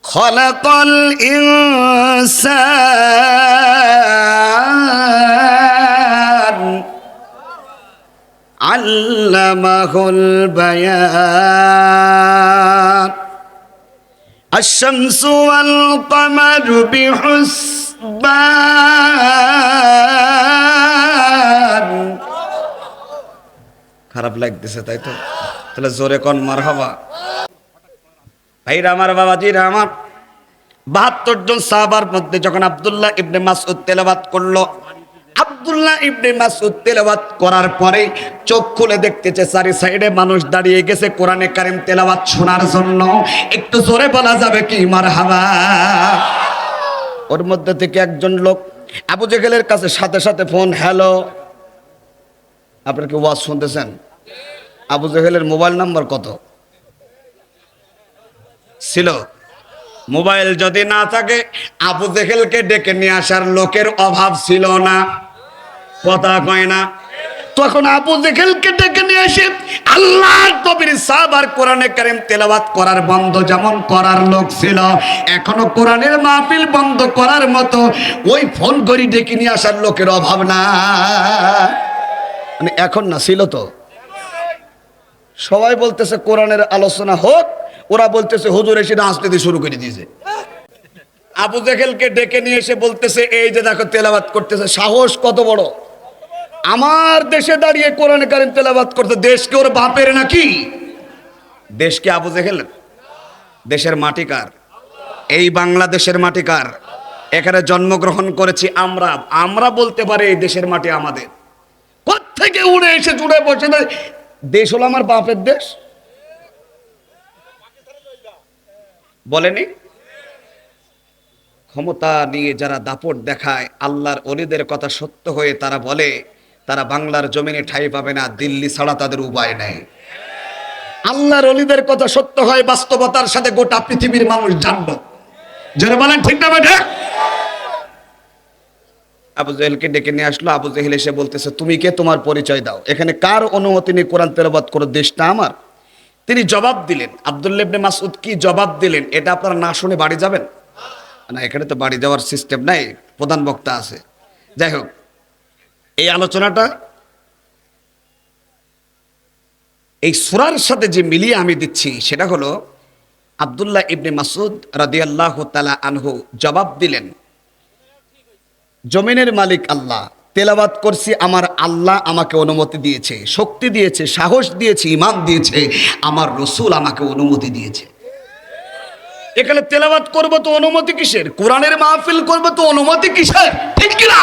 খলাকাল ইনসান আল্লামাহুল বায়ান আশ-শামসু ওয়াল কামারু বিহুসবান। খারাপ লাগতেছে তাই তো? তাহলে জোরে কোন মারহাবা। ভাইরা আমার, বাবাজিরা আমার, ৭২ জন সাহাবার মধ্যে যখন আব্দুল্লাহ ইবনে মাসউদ তেলাওয়াত করলো, আব্দুল্লাহ ইবনে মাসউদ তেলাওয়াত করার পরে চোখ খুলে দেখতেছে চারি সাইডে মানুষ দাঁড়িয়ে গেছে কোরআনে কারীম তেলাওয়াত শোনার জন্য। একটু জোরে বলা যাবে কি মারহাবা? ওর মধ্যে থেকে একজন লোক আবু জেহেলের কাছে সাথে সাথে ফোন, হ্যালো, আপনারা কি ওয়াজ শুনতেছেন? আবু জেহেলের মোবাইল নাম্বার কত ছিল? মোবাইল যদি না থাকে আবু জেহেলকে ডেকে নিয়ে আসার লোকের অভাব ছিল না। কথা কয় না? তখন আবু জেহেলকে ডেকে নিয়ে এসে আল্লাহর নবীর সাহাবার কোরআনে কারীম তেলাওয়াত করার বন্ধ যেমন করার লোক ছিল, এখনো কোরআনের মাহফিল বন্ধ করার মতো ওই ফোন করে ডেকে নিয়ে আসার লোকের অভাব না। মানে এখন না, ছিল তো। সবাই বলতেছে কোরআনের আলোচনা হোক, ওরা বলতেছে হুজুর এসে রাজনীতি শুরু করে দিয়েছে। আবু জেহেলকে ডেকে নিয়ে এসে বলতেছে এই যে দেখো তেলাওয়াত করতেছে, সাহস কত বড়! আমার দেশে দাঁড়িয়ে কোরআনে কারীম তেলাওয়াত করতে, দেশকে ওর বাপের নাকি? দেশকে আবু জেহেল? দেশের মাটি কার? এই বাংলাদেশের মাটি কার? এখানে জন্মগ্রহণ করেছি আমরা, আমরা বলতে পারি এই দেশের মাটি আমাদের। কোত্থেকে উড়ে এসে জুড়ে বসে না, দেশ হলো আমার বাপের দেশ বলেনি? ক্ষমতা নিয়ে যারা দাপট দেখায়, আল্লাহর ওলিদের কথা সত্য হয়ে তারা বলে তারা বাংলার জমিনে ঠাঁই পাবে না, দিল্লি ছাড়া তাদের উপায় নেই। আল্লাহর ওলিদের কথা সত্য হয়, বাস্তবতার সাথে গোটা পৃথিবীর মানুষ জানবে। যারা বলেন ঠিক না বেটা? আবু জেহেলকে ডেকে নিয়ে আসলো। আবু জেহেল এসে বলতেছে তুমি কে, তোমার পরিচয় দাও, এখানে কার অনুমতি নিয়ে কোরআন তেলাওয়াত করো, দেশটা আমার। তিনি জবাব দিলেন, আব্দুল্লাহ ইবনে মাসউদ কি জবাব দিলেন এটা আপনারা না শুনে বাড়ি যাবেন না? এখানে তো বাড়ি যাওয়ার সিস্টেম নাই, প্রধান বক্তা আছে। যাই হোক, এই আলোচনাটা এই সূরার সাথে যে মিলিয়ে আমি দিচ্ছি সেটা হলো আব্দুল্লাহ ইবনে মাসউদ রাদিয়াল্লাহু তাআলা আনহু জবাব দিলেন, জমিনের মালিক আল্লাহ, তেলাওয়াত করছি আমার আল্লাহ আমাকে অনুমতি দিয়েছে, শক্তি দিয়েছে, সাহস দিয়েছে, ঈমান দিয়েছে, আমার রাসূল আমাকে অনুমতি দিয়েছে। এখানে তেলাওয়াত করব তো অনুমতি কিসের? কোরআনের মাহফিল করব তো অনুমতি কিসের? ঠিক কি না?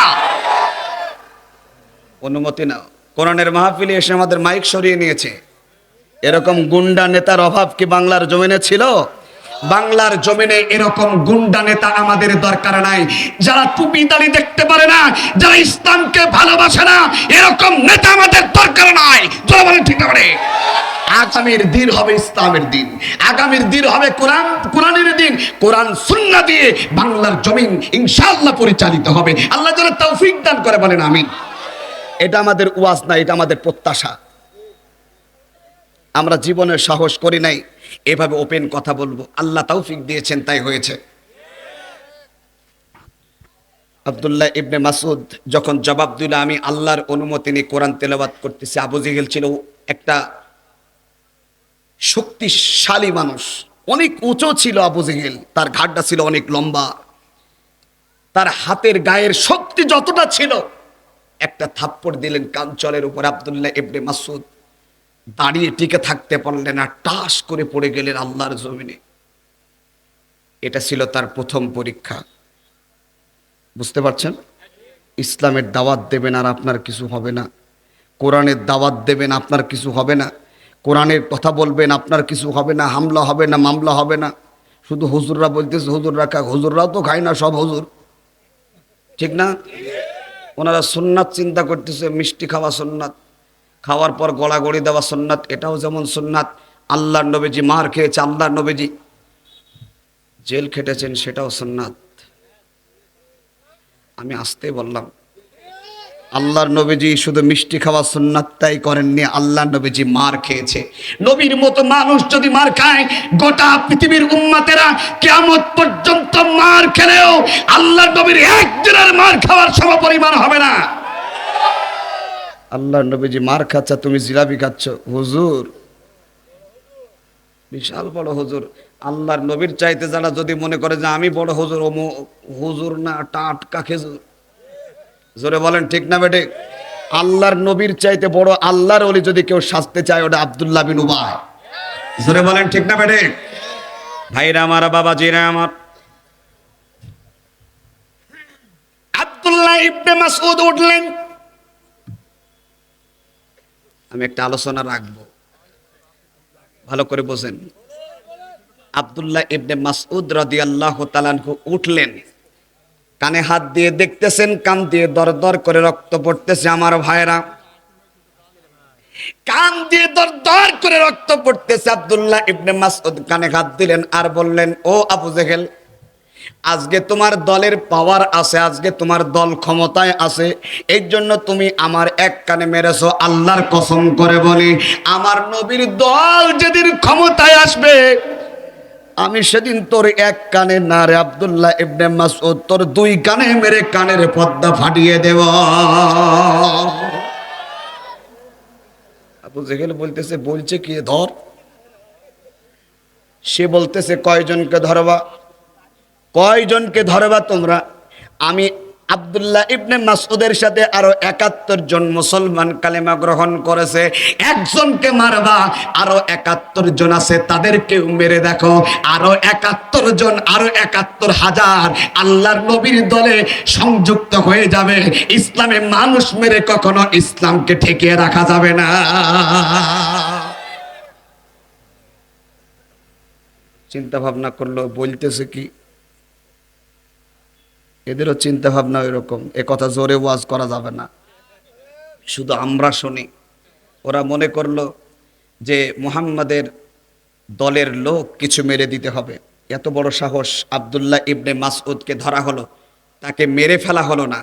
অনুমতি না। কোরআনের মাহফিলে এসে আমাদের মাইক সরিয়ে নিয়েছে। এরকম গুন্ডা নেতার অভাব কি বাংলার জমিনে ছিল? বাংলার জমিনে এরকম গুন্ডা নেতা আমাদের দরকার নাই। যারা টুপি দাড়ি দেখতে পারে না, যারা ইসলামকে ভালোবাসে না, এরকম নেতা আমাদের দরকার নাই। যারা বলেন ঠিক না? আগামীর দিন হবে ইসলামের দিন, আগামীর দিন হবে কোরআনের দিন। কোরআন সুন্নাহ দিয়ে বাংলার জমিন ইনশাআল্লাহ পরিচালিত হবে। আল্লাহ যেন তৌফিক দান করে, বলেন আমিন। এটা আমাদের ওয়াজ না, এটা আমাদের প্রত্যাশা। আমরা জীবনের সাহস করি নাই এভাবে ওপেন কথা বলবো, আল্লাহ তৌফিক দিয়েছেন, তাই হয়েছে। আব্দুল্লাহ ইবনে মাসউদ যখন জবাব দিল আমি আল্লাহর অনুমতি নিয়ে কোরআন তেলাওয়াত করতেছি, আবু জেহেল ছিল একটা শক্তিশালী মানুষ, অনেক উঁচু ছিল আবু জেহেল, তার ঘাড়টা ছিল অনেক লম্বা, তার হাতের গায়ের শক্তি যতটা ছিল, একটা থাপ্পড় দিলেন কাঞ্চলের উপর। আব্দুল্লাহ ইবনে মাসউদ দাঁড়িয়ে টিকে থাকতে পারলেন না, টাস করে পড়ে গেলেন আল্লাহর জমিনে। এটা ছিল তার প্রথম পরীক্ষা। বুঝতে পারছেন? ইসলামের দাওয়াত দেবেন আর আপনার কিছু হবে না, কোরআনের দাওয়াত দেবেন আপনার কিছু হবে না, কোরআনের কথা বলবেন আপনার কিছু হবে না, হামলা হবে না, মামলা হবে না। শুধু হুজুররা বলতেছে হুজুররা খাক, হুজুররাও তো খায় না সব হুজুর, ঠিক না? ওনারা সুন্নাত চিন্তা করতেছে, মিষ্টি খাওয়া সুন্নাত, খাওয়ার পর গড়াগড়ি দেওয়া সুন্নাত, এটাও যেমন সুন্নাত। আল্লাহর নবীজি মার খেয়েছে, আল্লাহর নবীজি জেল খেটেছেন সেটাও সুন্নাত। আমি আসতে বললাম, আল্লাহর নবীজি শুধু মিষ্টি খাওয়া সুন্নাতটাই করেননি, আল্লাহর নবীজি মার খেয়েছে। নবীর মতো মানুষ যদি মার খায়, গোটা পৃথিবীর উম্মতেরা কিয়ামত পর্যন্ত মার খেলেও আল্লাহর নবীর একদিনের মার খাওয়ার সমপরিমাণ হবে না। আল্লাহর নবীজি মার খাচ্ছে, তুমি জিলাপি খাচ্ছ। হুজুর, বিশাল বড় হুজুর। আল্লাহর নবীর চাইতে যারা যদি মনে করে যে আমি বড় হুজুর, ও হুজুর না, টাটকা খেজুর। জোরে বলেন ঠিক না বেটে? আল্লাহর নবীর চাইতে বড় আল্লাহর ওলি যদি কেউ সাজতে চায়, ওটা আব্দুল্লাহ বিন উবাই। জোরে বলেন ঠিক না বেটে? ভাইরা আমার, বাবাজিরা আমার, আব্দুল্লাহ ইবনে মাসউদ উঠলেন। আমি একটা আলোচনা রাখবো, ভালো করে বোঝেন। আব্দুল্লাহ ইবনে মাসউদ রাদিয়াল্লাহু তাআলা আনহু উঠলেন, কানে হাত দিয়ে দেখতেছেন, কান দিয়ে দর দর করে রক্ত পড়তেছে। আমার ভাইরা, কান দিয়ে দর দর করে রক্ত পড়তেছে। আব্দুল্লাহ ইবনে মাসউদ কানে হাত দিলেন আর বললেন, ও আবু জেহেল, আজকে তোমার দলের পাওয়ার আছে, আজকে তোমার দল ক্ষমতায় আছে, এই জন্য তুমি আমার এক কানে মেরেছো। আল্লাহর কসম করে বলি, আমার নবীর দল যেদিন ক্ষমতায় আসবে, আমি সেদিন তোর এক কানে না রে আব্দুল্লাহ ইবনে মাসউদ, তোর দুই কানে মেরে কানের পর্দা ফাটিয়ে দেব। আবু জেহেল বলছে কি ধর। সে বলতেছে, কয়জনকে ধরবা, কয়জনকে ধরবা তোমরা? আমি আব্দুল্লাহ ইবনে মাসউদের সাথে আরো ৭১ জন মুসলমান কালেমা গ্রহণ করেছে, একজনকে মারবা, আরো ৭১ জন আছে, তাদেরকেও মেরে দেখো। আরো ৭১ জন, আরো ৭১,০০০ আল্লাহর নবীর দলে সংযুক্ত হয়ে যাবে। ইসলামে মানুষ মেরে কখনো ইসলামকে ঠেকিয়ে রাখা যাবে না। চিন্তা ভাবনা করলো, বলতেছে কি, এদেরও চিন্তা ভাবনা এরকম। এ কথা জোরে ওয়াজ করা যাবে না, শুধু আমরা শুনি। ওরা মনে করলো যে মুহাম্মাদের দলের লোক কিছু মেরে দিতে হবে। এত বড় সাহস! আব্দুল্লাহ ইবনে মাসউদকে ধরা হলো, তাকে মেরে ফেলা হলো না,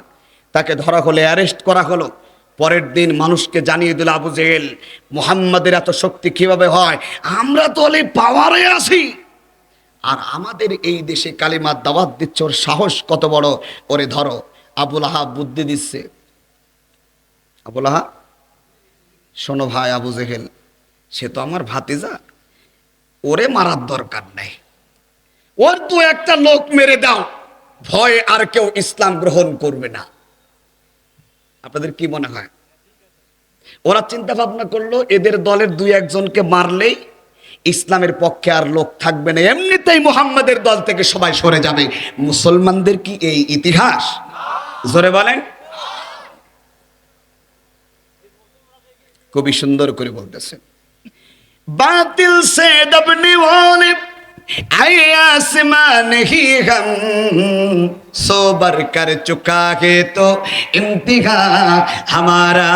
তাকে ধরা হলো, অ্যারেস্ট করা হলো। পরের দিন মানুষকে জানিয়ে দিল, আবু জেহেল, মুহাম্মাদের এত শক্তি কিভাবে হয়? আমরা তো অলি পাওয়ারে আছি, আর আমাদের এই দেশে কালিমার দাওয়াত দিচ্ছে, ওর সাহস কত বড়, ওরে ধরো। আবুল আহাব বুদ্ধি দিচ্ছে। আবুল আহাব, শোনো ভাই আবু জেহেল, সে তো আমার ভাতিজা, ওরে মারার দরকার নেই, ওর তো একটা লোক মেরে দাও, ভয়ে আর কেউ ইসলাম গ্রহণ করবে না। আপনাদের কি মনে হয়? ওরা চিন্তা ভাবনা করলো, এদের দলের ২-১ জনকে মারলেই ইসলামের পক্ষে আর লোক থাকবে না, এমনিতেই মুহাম্মাদের দল থেকে সবাই সরে যাবে। মুসলমানদের কি এই ইতিহাস? জোরে বলেন। খুবই সুন্দর করে বলতেছে, বাতিল সে দবনে ওয়ালে आए आसमां नहीं हम सोबर कर चुका है तो इम्तिहा हमारा।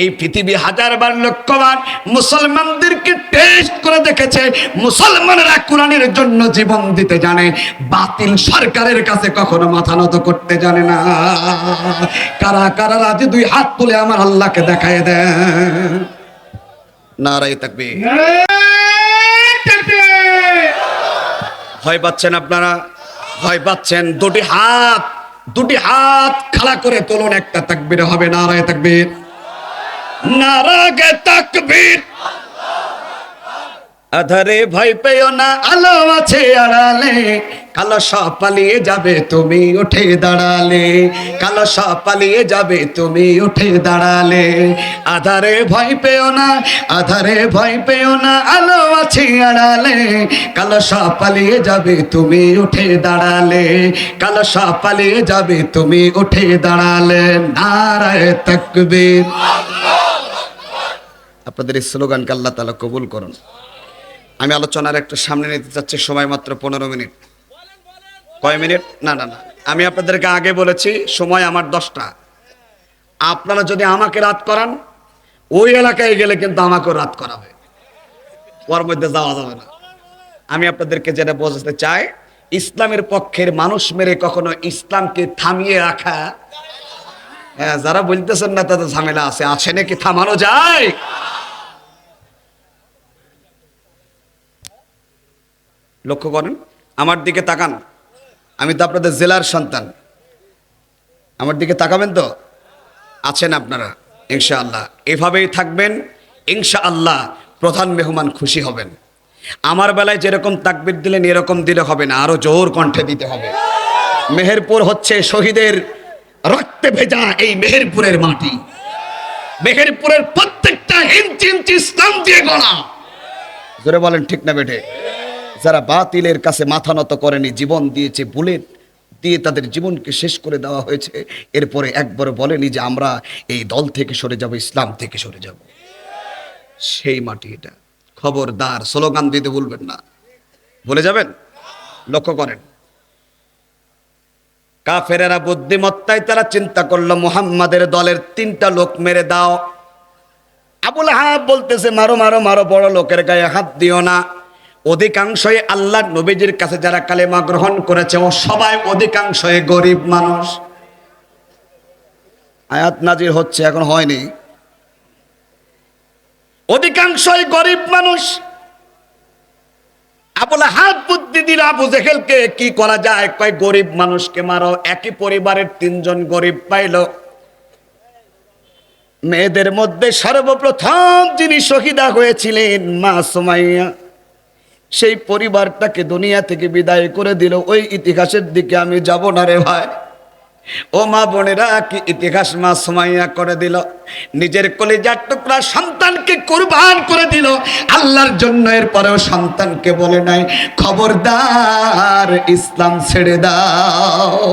এই পৃথিবী হাজারবার লক্ষবার মুসলমানদেরকে টেস্ট করে দেখেছে, মুসলমানরা কোরআনের জন্য জীবন দিতে জানে, বাতিল সরকারের কাছে কখনো মাথা নত করতে জানে না। কারা কারা রাজি 2 হাত তুলে আমার আল্লাহকে দেখায় দেন। নারায়ে তাকবীর। ভয় পাচ্ছেন আপনারা? ভয় পাচ্ছেন? দুটি হাত খাড়া করে তুলুন, একটা তাকবীর হবে। নারায়ে তাকবীর, নারায়ে তাকবীর। আধারে ভয় পেও না, আলো আছে আড়ালে, কালো সব পালিয়ে যাবে তুমি উঠে দাঁড়ালে, কালো সব পালিয়ে যাবে তুমি উঠে দাঁড়ালে। আধারে ভয় পেও না, আধারে ভয় পেও না, আলো আছে আড়ালে, কালো সব পালিয়ে যাবে তুমি উঠে দাঁড়ালে, কালো সব পালিয়ে যাবে তুমি উঠে দাঁড়ালে। নারায়ে তাকবীর। আপনাদের এই স্লোগানকে আল্লাহ তাআলা কবুল করুন। আমি আলোচনার একটু সামনে নিতে চাচ্ছি, সময় মাত্র 15 মিনিট। কয় মিনিট? না না না, আমি আপনাদেরকে আগে বলেছি সময় আমার 10টা। আপনারা যদি আমাকে রাত করান, ওই এলাকায় গেলে কিন্তু আমাকেও রাত করাবে, ওর মধ্যে যাওয়া যাবে না। আমি আপনাদেরকে যেটা বোঝাতে চাই, ইসলামের পক্ষের মানুষ মেরে কখনো ইসলামকে থামিয়ে রাখা, হ্যাঁ, যারা বলতেছেন না তাদের ঝামেলা আছে নাকি থামানো যায়? লক্ষ্য করেন, আমার দিকে তাকান, আমি তো আপনাদের জেলার সন্তান, আমার দিকে তাকাবেন তো? আছেন আপনারা ইনশাআল্লাহ, এভাবেই থাকবেন ইনশাআল্লাহ, প্রধান মেহমান খুশি হবেন। আমার বেলায় যেরকম তাকবীর দিলেন এরকম দিলে হবে না, আরো জোর কণ্ঠে দিতে হবে। মেহেরপুর হচ্ছে শহীদের রক্তে ভেজা এই মেহেরপুরের মাটি, মেহেরপুরের প্রত্যেকটা ইঞ্চি ইঞ্চি ইসলাম দিয়ে গড়া। জোরে বলেন ঠিক না বেটে? যারা বাতিলের কাছে মাথা নত করেনি, জীবন দিয়েছে, বুলেট দিয়ে তাদের জীবনকে শেষ করে দেওয়া হয়েছে, এরপরে একবার বলেনি যে আমরা এই দল থেকে সরে যাব, ইসলাম থেকে সরে যাব, সেই মাটি এটা। খবরদার স্লোগান দিতে ভুলবেন না, ভুলে যাবেন। লক্ষ্য করেন, কাফেরেরা বুদ্ধিমত্তায় তারা চিন্তা করলো মুহাম্মাদের দলের 3টা লোক মেরে দাও। আবুল আহাব বলতেছে মারো মারো মারো, বড় লোকের গায়ে হাত দিও না। অধিকাংশই আল্লাহর নবীজির কাছে যারা কালেমা গ্রহণ করেছে ও সবাই অধিকাংশই গরিব মানুষ। আয়াত নাজির হচ্ছে, এখন হয়নি। অধিকাংশই গরিব মানুষ। আবুল আহাব বুদ্ধি দিল আবু জেহেলকে, কি করা যায়? কয় গরিব মানুষকে মারো। একই পরিবারের 3 জন গরিব পাইল। মেয়েদের মধ্যে সর্বপ্রথম যিনি শহীদা হয়েছিলেন মা সুমাইয়া, সেই পরিবারটাকে দুনিয়া থেকে বিদায় করে দিল। ওই ইতিহাসের দিকে আমি যাব না রে ভাই। ও মা বোনেরা, কি ইতিহাস মা সুমাইয়া করে দিল। নিজের কলিজার টুকরা সন্তানকে কুরবান করে দিল আল্লাহর জন্য। এরপরেও সন্তানকে বলে নাই খবরদার ইসলাম ছেড়ে দাও,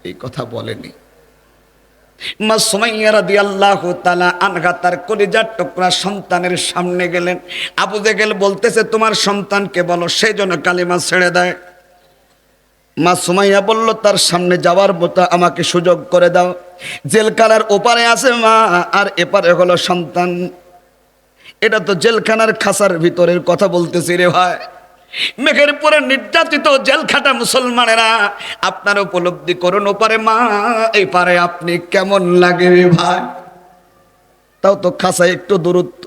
এই কথা বলেনি। মা সুমাইয়া রাদিয়াল্লাহু তাআলা আনহা তার কলিজার টুকরা সন্তানের সামনে গেলেন। আবু জেহেল বলতেছে তোমার সন্তানকে বলো সেই জন্য কালিমা ছেড়ে দেয়। মা সুমাইয়া বলল তার সামনে যাওয়ার মতো আমাকে সুযোগ করে দাও। জেলখানার ওপারে আছে মা, আর এপারে হলো সন্তান। এটা তো জেলখানার খাঁচার ভিতরের কথা বলতেছি রে ভাই। মেহেরপুরে নির্যাতিত জেলখাটা মুসলমানেরা, আপনারা উপলব্ধি করুন ওপারে মা, এই পারে আপনি কেমন লাগে রে ভাই। তাও তো খাঁচায় একটু দূরত্ব,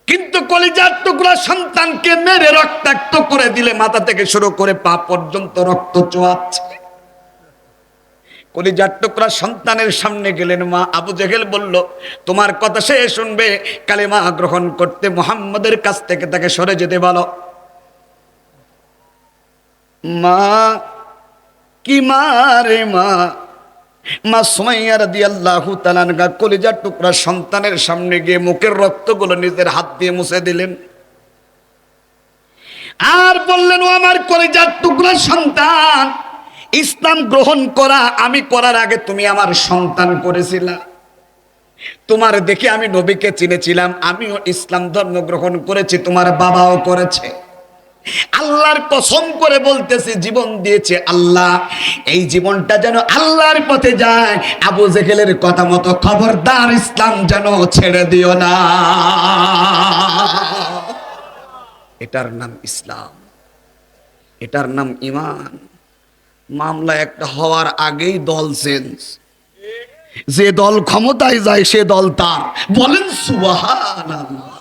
কিন্তু কলিজার টুকরা সন্তানকে মেরে রক্তাক্ত করে দিলে মাথা থেকে শুরু করে পা পর্যন্ত রক্ত চোয়াচ্ছে। কলিজার টুকরা সন্তানের সামনে গেলেন মা। আবু জেহেল বলল তোমার কথা সে শুনবে, কালেমা গ্রহণ করতে মুহাম্মাদের কাছ থেকে তাকে সরে যেতে বলো। মা কি মারে মা। মা সুমাইয়া রাদিয়াল্লাহু তাআলা আনহা কলিজার টুকরা সন্তানের সামনে গিয়ে মুখের রক্তগুলো নিজের হাত দিয়ে মুছে দিলেন, আর বললেন ও আমার কলিজার টুকরা সন্তান, ইসলাম গ্রহণ করা আমি করার আগে তুমি আমার সন্তান করেছিলা। তোমার দেখে আমি নবীকে চিনেছিলাম, আমিও ইসলাম ধর্ম গ্রহণ করেছি, তোমার বাবাও করেছে। আল্লাহর কসম করে বলতেছি, জীবন দিয়েছে আল্লাহ, এই জীবনটা যেন আল্লাহর পথে যায়। আবু জেহেলের কথা মতো খবরদার ইসলাম যেন ছেড়ে দিও না। এটার নাম ইসলাম, এটার নাম ঈমান। মামলা একটা হওয়ার আগেই দল চেঞ্জ। যে দল ক্ষমতায় যায় সে দল তার। বলেন সুবহানাল্লাহ।